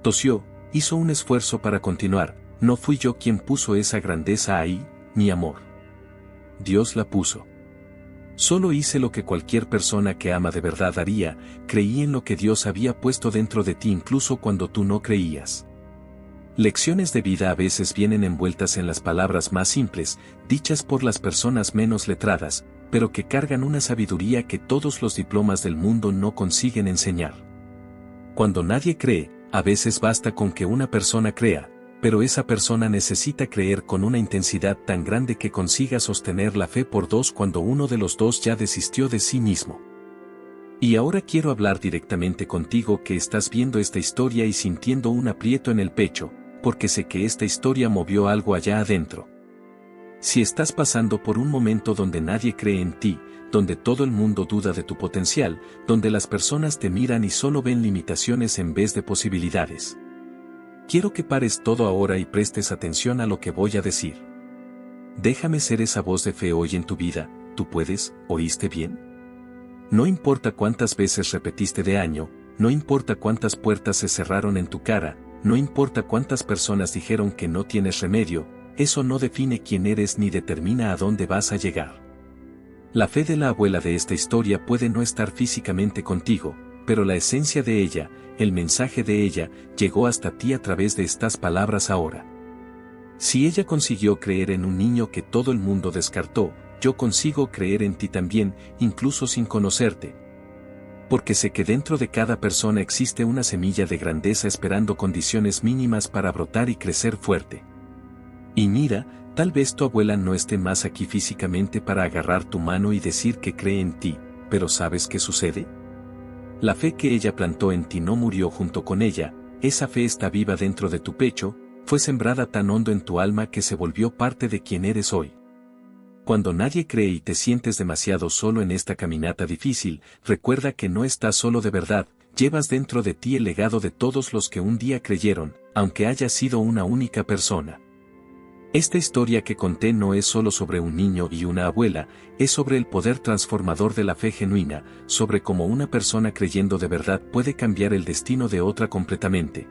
Tosió, hizo un esfuerzo para continuar, no fui yo quien puso esa grandeza ahí, mi amor. Dios la puso. Solo hice lo que cualquier persona que ama de verdad haría, creí en lo que Dios había puesto dentro de ti incluso cuando tú no creías. Lecciones de vida a veces vienen envueltas en las palabras más simples, dichas por las personas menos letradas, pero que cargan una sabiduría que todos los diplomas del mundo no consiguen enseñar. Cuando nadie cree, a veces basta con que una persona crea, pero esa persona necesita creer con una intensidad tan grande que consiga sostener la fe por dos cuando uno de los dos ya desistió de sí mismo. Y ahora quiero hablar directamente contigo que estás viendo esta historia y sintiendo un aprieto en el pecho, porque sé que esta historia movió algo allá adentro. Si estás pasando por un momento donde nadie cree en ti, donde todo el mundo duda de tu potencial, donde las personas te miran y solo ven limitaciones en vez de posibilidades. Quiero que pares todo ahora y prestes atención a lo que voy a decir. Déjame ser esa voz de fe hoy en tu vida, tú puedes, ¿oíste bien? No importa cuántas veces repetiste de año, no importa cuántas puertas se cerraron en tu cara, no importa cuántas personas dijeron que no tienes remedio, eso no define quién eres ni determina a dónde vas a llegar. La fe de la abuela de esta historia puede no estar físicamente contigo, pero la esencia de ella, el mensaje de ella, llegó hasta ti a través de estas palabras ahora. Si ella consiguió creer en un niño que todo el mundo descartó, yo consigo creer en ti también, incluso sin conocerte. Porque sé que dentro de cada persona existe una semilla de grandeza esperando condiciones mínimas para brotar y crecer fuerte. Y mira, tal vez tu abuela no esté más aquí físicamente para agarrar tu mano y decir que cree en ti, pero ¿sabes qué sucede? La fe que ella plantó en ti no murió junto con ella, esa fe está viva dentro de tu pecho, fue sembrada tan hondo en tu alma que se volvió parte de quien eres hoy. Cuando nadie cree y te sientes demasiado solo en esta caminata difícil, recuerda que no estás solo de verdad, llevas dentro de ti el legado de todos los que un día creyeron, aunque haya sido una única persona. Esta historia que conté no es solo sobre un niño y una abuela, es sobre el poder transformador de la fe genuina, sobre cómo una persona creyendo de verdad puede cambiar el destino de otra completamente.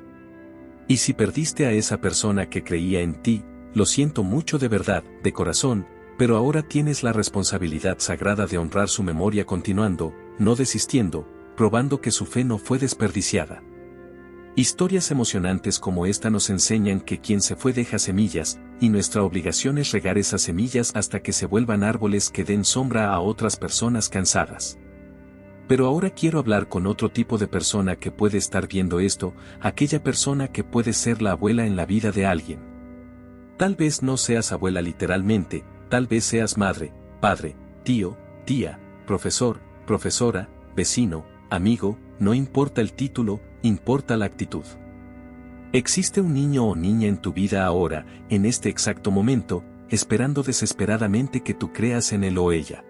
Y si perdiste a esa persona que creía en ti, lo siento mucho de verdad, de corazón, pero ahora tienes la responsabilidad sagrada de honrar su memoria continuando, no desistiendo, probando que su fe no fue desperdiciada. Historias emocionantes como esta nos enseñan que quien se fue deja semillas, y nuestra obligación es regar esas semillas hasta que se vuelvan árboles que den sombra a otras personas cansadas. Pero ahora quiero hablar con otro tipo de persona que puede estar viendo esto, aquella persona que puede ser la abuela en la vida de alguien. Tal vez no seas abuela literalmente, tal vez seas madre, padre, tío, tía, profesor, profesora, vecino, amigo, no importa el título, importa la actitud. Existe un niño o niña en tu vida ahora, en este exacto momento, esperando desesperadamente que tú creas en él o ella.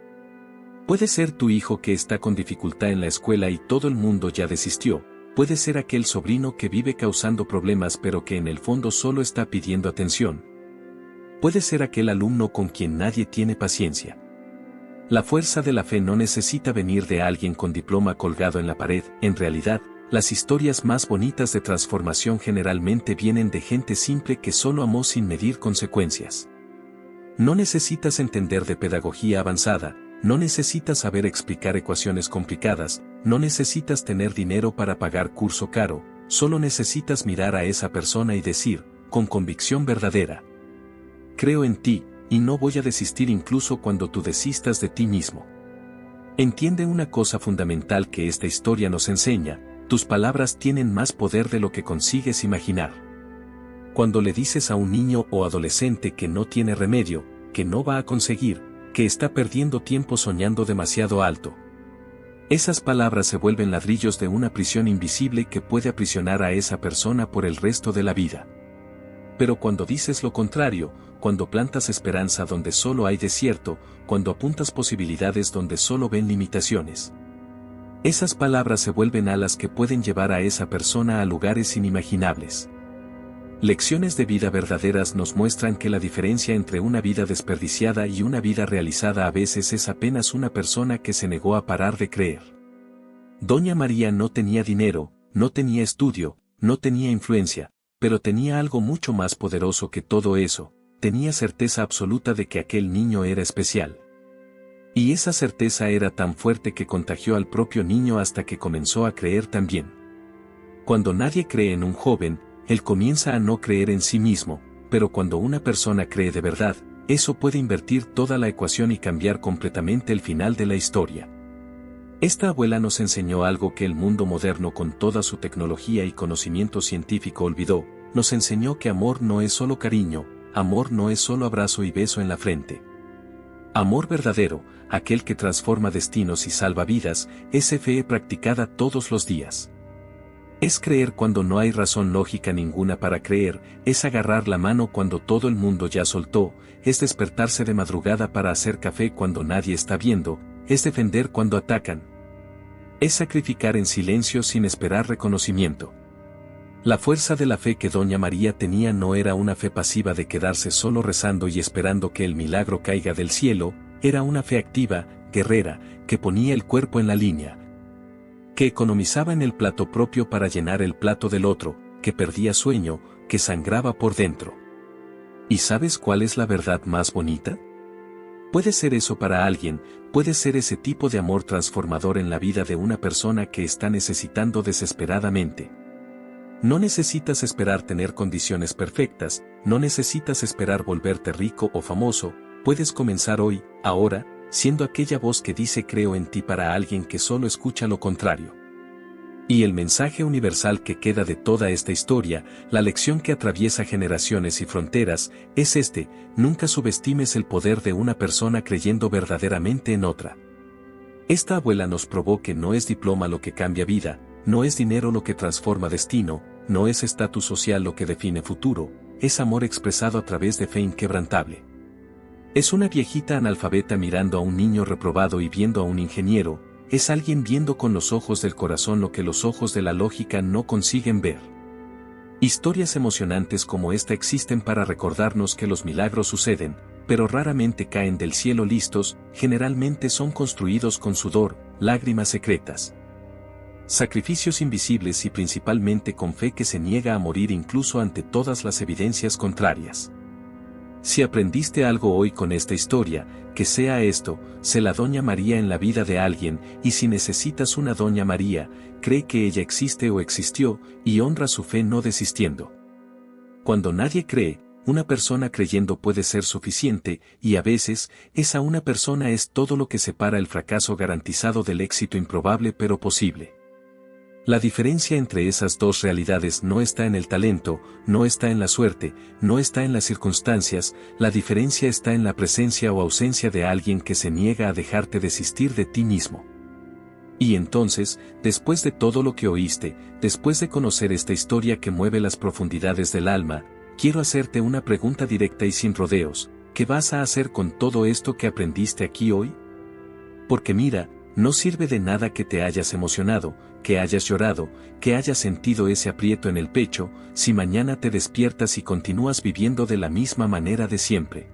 Puede ser tu hijo que está con dificultad en la escuela y todo el mundo ya desistió, puede ser aquel sobrino que vive causando problemas pero que en el fondo solo está pidiendo atención. Puede ser aquel alumno con quien nadie tiene paciencia. La fuerza de la fe no necesita venir de alguien con diploma colgado en la pared, en realidad, las historias más bonitas de transformación generalmente vienen de gente simple que solo amó sin medir consecuencias. No necesitas entender de pedagogía avanzada, no necesitas saber explicar ecuaciones complicadas, no necesitas tener dinero para pagar curso caro, solo necesitas mirar a esa persona y decir, con convicción verdadera: creo en ti, y no voy a desistir incluso cuando tú desistas de ti mismo. Entiende una cosa fundamental que esta historia nos enseña: tus palabras tienen más poder de lo que consigues imaginar. Cuando le dices a un niño o adolescente que no tiene remedio, que no va a conseguir, que está perdiendo tiempo soñando demasiado alto, esas palabras se vuelven ladrillos de una prisión invisible que puede aprisionar a esa persona por el resto de la vida. Pero cuando dices lo contrario, cuando plantas esperanza donde solo hay desierto, cuando apuntas posibilidades donde solo ven limitaciones, esas palabras se vuelven alas que pueden llevar a esa persona a lugares inimaginables. Lecciones de vida verdaderas nos muestran que la diferencia entre una vida desperdiciada y una vida realizada a veces es apenas una persona que se negó a parar de creer. Doña María no tenía dinero, no tenía estudio, no tenía influencia, pero tenía algo mucho más poderoso que todo eso: tenía certeza absoluta de que aquel niño era especial. Y esa certeza era tan fuerte que contagió al propio niño hasta que comenzó a creer también. Cuando nadie cree en un joven, él comienza a no creer en sí mismo, pero cuando una persona cree de verdad, eso puede invertir toda la ecuación y cambiar completamente el final de la historia. Esta abuela nos enseñó algo que el mundo moderno con toda su tecnología y conocimiento científico olvidó: nos enseñó que amor no es solo cariño, amor no es solo abrazo y beso en la frente. Amor verdadero, aquel que transforma destinos y salva vidas, es fe practicada todos los días. Es creer cuando no hay razón lógica ninguna para creer, es agarrar la mano cuando todo el mundo ya soltó, es despertarse de madrugada para hacer café cuando nadie está viendo, es defender cuando atacan. Es sacrificar en silencio sin esperar reconocimiento. La fuerza de la fe que Doña María tenía no era una fe pasiva de quedarse solo rezando y esperando que el milagro caiga del cielo, era una fe activa, guerrera, que ponía el cuerpo en la línea, que economizaba en el plato propio para llenar el plato del otro, que perdía sueño, que sangraba por dentro. ¿Y sabes cuál es la verdad más bonita? Puede ser eso para alguien, puede ser ese tipo de amor transformador en la vida de una persona que está necesitando desesperadamente. No necesitas esperar tener condiciones perfectas, no necesitas esperar volverte rico o famoso, Puedes comenzar hoy, ahora, siendo aquella voz que dice creo en ti para alguien que solo escucha lo contrario. Y el mensaje universal que queda de toda esta historia, la lección que atraviesa generaciones y fronteras, es este: nunca subestimes el poder de una persona creyendo verdaderamente en otra. Esta abuela nos probó que no es diploma lo que cambia vida, no es dinero lo que transforma destino, no es estatus social lo que define futuro, es amor expresado a través de fe inquebrantable. Es una viejita analfabeta mirando a un niño reprobado y viendo a un ingeniero, es alguien viendo con los ojos del corazón lo que los ojos de la lógica no consiguen ver. Historias emocionantes como esta existen para recordarnos que los milagros suceden, pero raramente caen del cielo listos, generalmente son construidos con sudor, lágrimas secretas, sacrificios invisibles y principalmente con fe que se niega a morir incluso ante todas las evidencias contrarias. Si aprendiste algo hoy con esta historia, que sea esto: sé la Doña María en la vida de alguien, y si necesitas una Doña María, cree que ella existe o existió, y honra su fe no desistiendo. Cuando nadie cree, una persona creyendo puede ser suficiente, y a veces, esa una persona es todo lo que separa el fracaso garantizado del éxito improbable pero posible. La diferencia entre esas dos realidades no está en el talento, no está en la suerte, no está en las circunstancias, la diferencia está en la presencia o ausencia de alguien que se niega a dejarte desistir de ti mismo. Y entonces, después de todo lo que oíste, después de conocer esta historia que mueve las profundidades del alma, quiero hacerte una pregunta directa y sin rodeos: ¿qué vas a hacer con todo esto que aprendiste aquí hoy? Porque mira, no sirve de nada que te hayas emocionado, que hayas llorado, que hayas sentido ese aprieto en el pecho, si mañana te despiertas y continúas viviendo de la misma manera de siempre.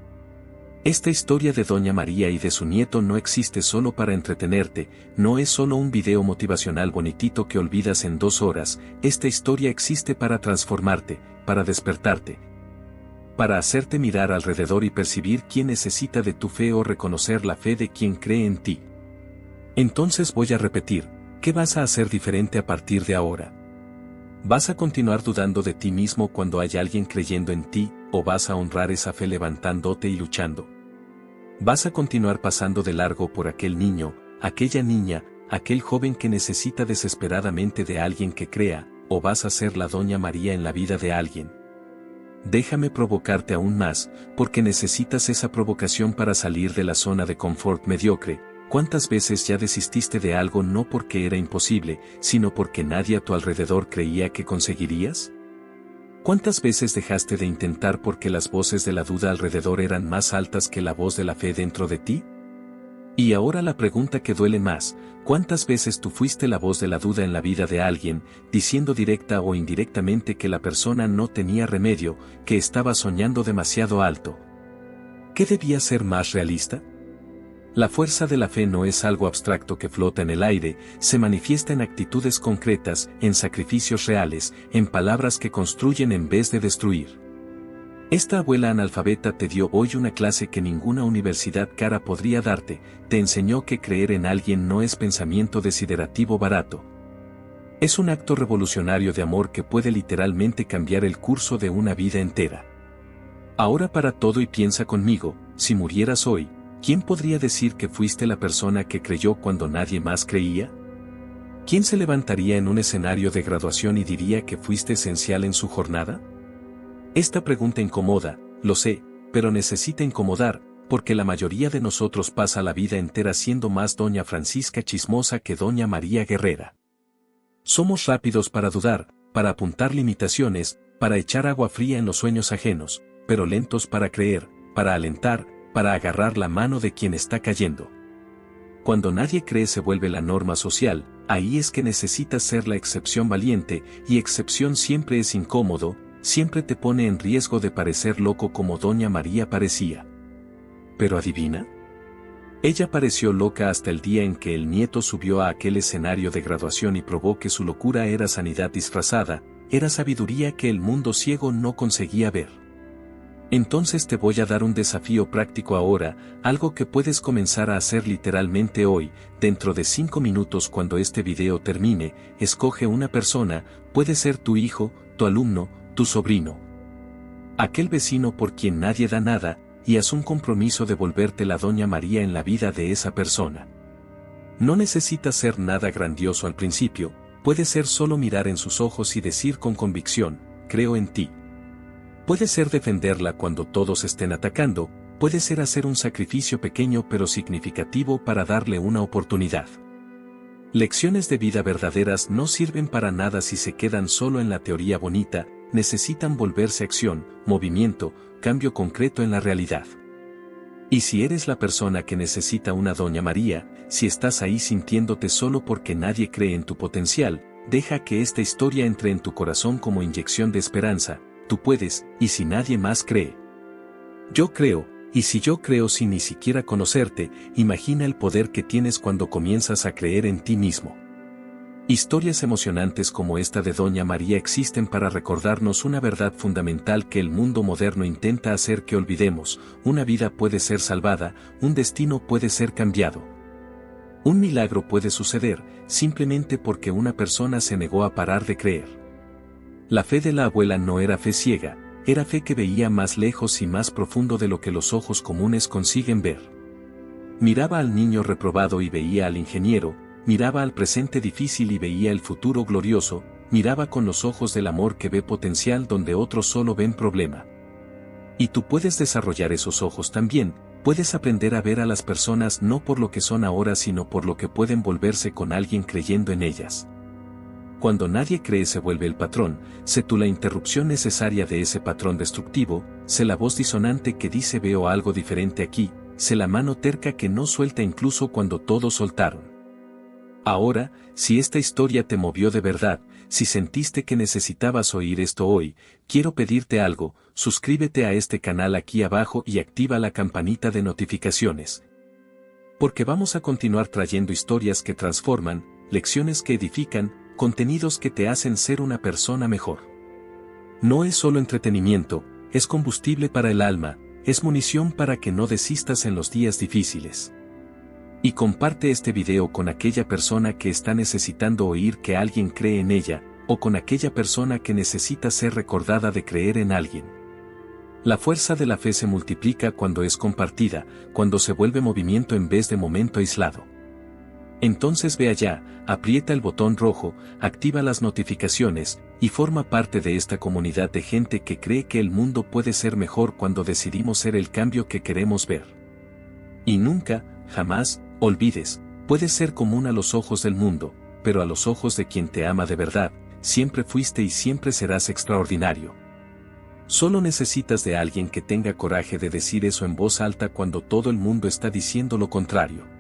Esta historia de Doña María y de su nieto no existe solo para entretenerte, no es solo un video motivacional bonitito que olvidas en 2 horas, esta historia existe para transformarte, para despertarte, para hacerte mirar alrededor y percibir quién necesita de tu fe o reconocer la fe de quien cree en ti. Entonces voy a repetir: ¿qué vas a hacer diferente a partir de ahora? ¿Vas a continuar dudando de ti mismo cuando hay alguien creyendo en ti, o vas a honrar esa fe levantándote y luchando? ¿Vas a continuar pasando de largo por aquel niño, aquella niña, aquel joven que necesita desesperadamente de alguien que crea, o vas a ser la Doña María en la vida de alguien? Déjame provocarte aún más, porque necesitas esa provocación para salir de la zona de confort mediocre. ¿Cuántas veces ya desististe de algo no porque era imposible, sino porque nadie a tu alrededor creía que conseguirías? ¿Cuántas veces dejaste de intentar porque las voces de la duda alrededor eran más altas que la voz de la fe dentro de ti? Y ahora la pregunta que duele más: ¿cuántas veces tú fuiste la voz de la duda en la vida de alguien, diciendo directa o indirectamente que la persona no tenía remedio, que estaba soñando demasiado alto? ¿Qué debía ser más realista? La fuerza de la fe no es algo abstracto que flota en el aire, se manifiesta en actitudes concretas, en sacrificios reales, en palabras que construyen en vez de destruir. Esta abuela analfabeta te dio hoy una clase que ninguna universidad cara podría darte, te enseñó que creer en alguien no es pensamiento desiderativo barato. Es un acto revolucionario de amor que puede literalmente cambiar el curso de una vida entera. Ahora para todo y piensa conmigo: si murieras hoy, ¿quién podría decir que fuiste la persona que creyó cuando nadie más creía? ¿Quién se levantaría en un escenario de graduación y diría que fuiste esencial en su jornada? Esta pregunta incomoda, lo sé, pero necesita incomodar, porque la mayoría de nosotros pasa la vida entera siendo más Doña Francisca Chismosa que Doña María Guerrera. Somos rápidos para dudar, para apuntar limitaciones, para echar agua fría en los sueños ajenos, pero lentos para creer, para alentar, para agarrar la mano de quien está cayendo. Cuando nadie cree se vuelve la norma social, ahí es que necesitas ser la excepción valiente, y excepción siempre es incómodo, siempre te pone en riesgo de parecer loco como Doña María parecía. Pero adivina. Ella pareció loca hasta el día en que el nieto subió a aquel escenario de graduación y probó que su locura era sanidad disfrazada, era sabiduría que el mundo ciego no conseguía ver. Entonces te voy a dar un desafío práctico ahora, algo que puedes comenzar a hacer literalmente hoy. Dentro de 5 minutos cuando este video termine, escoge una persona, puede ser tu hijo, tu alumno, tu sobrino, aquel vecino por quien nadie da nada, y haz un compromiso de volverte la Doña María en la vida de esa persona. No necesitas ser nada grandioso al principio, puede ser solo mirar en sus ojos y decir con convicción, creo en ti. Puede ser defenderla cuando todos estén atacando, puede ser hacer un sacrificio pequeño pero significativo para darle una oportunidad. Lecciones de vida verdaderas no sirven para nada si se quedan solo en la teoría bonita, necesitan volverse acción, movimiento, cambio concreto en la realidad. Y si eres la persona que necesita una Doña María, si estás ahí sintiéndote solo porque nadie cree en tu potencial, deja que esta historia entre en tu corazón como inyección de esperanza, tú puedes, y si nadie más cree. Yo creo, y si yo creo sin ni siquiera conocerte, imagina el poder que tienes cuando comienzas a creer en ti mismo. Historias emocionantes como esta de Doña María existen para recordarnos una verdad fundamental que el mundo moderno intenta hacer que olvidemos: una vida puede ser salvada, un destino puede ser cambiado. Un milagro puede suceder, simplemente porque una persona se negó a parar de creer. La fe de la abuela no era fe ciega, era fe que veía más lejos y más profundo de lo que los ojos comunes consiguen ver. Miraba al niño reprobado y veía al ingeniero, miraba al presente difícil y veía el futuro glorioso, miraba con los ojos del amor que ve potencial donde otros solo ven problema. Y tú puedes desarrollar esos ojos también, puedes aprender a ver a las personas no por lo que son ahora sino por lo que pueden volverse con alguien creyendo en ellas. Cuando nadie cree se vuelve el patrón, sé tú la interrupción necesaria de ese patrón destructivo, sé la voz disonante que dice veo algo diferente aquí, sé la mano terca que no suelta incluso cuando todos soltaron. Ahora, si esta historia te movió de verdad, si sentiste que necesitabas oír esto hoy, quiero pedirte algo: suscríbete a este canal aquí abajo y activa la campanita de notificaciones. Porque vamos a continuar trayendo historias que transforman, lecciones que edifican, contenidos que te hacen ser una persona mejor. No es solo entretenimiento, es combustible para el alma, es munición para que no desistas en los días difíciles. Y comparte este video con aquella persona que está necesitando oír que alguien cree en ella, o con aquella persona que necesita ser recordada de creer en alguien. La fuerza de la fe se multiplica cuando es compartida, cuando se vuelve movimiento en vez de momento aislado. Entonces ve allá, aprieta el botón rojo, activa las notificaciones, y forma parte de esta comunidad de gente que cree que el mundo puede ser mejor cuando decidimos ser el cambio que queremos ver. Y nunca, jamás, olvides, puedes ser común a los ojos del mundo, pero a los ojos de quien te ama de verdad, siempre fuiste y siempre serás extraordinario. Solo necesitas de alguien que tenga coraje de decir eso en voz alta cuando todo el mundo está diciendo lo contrario.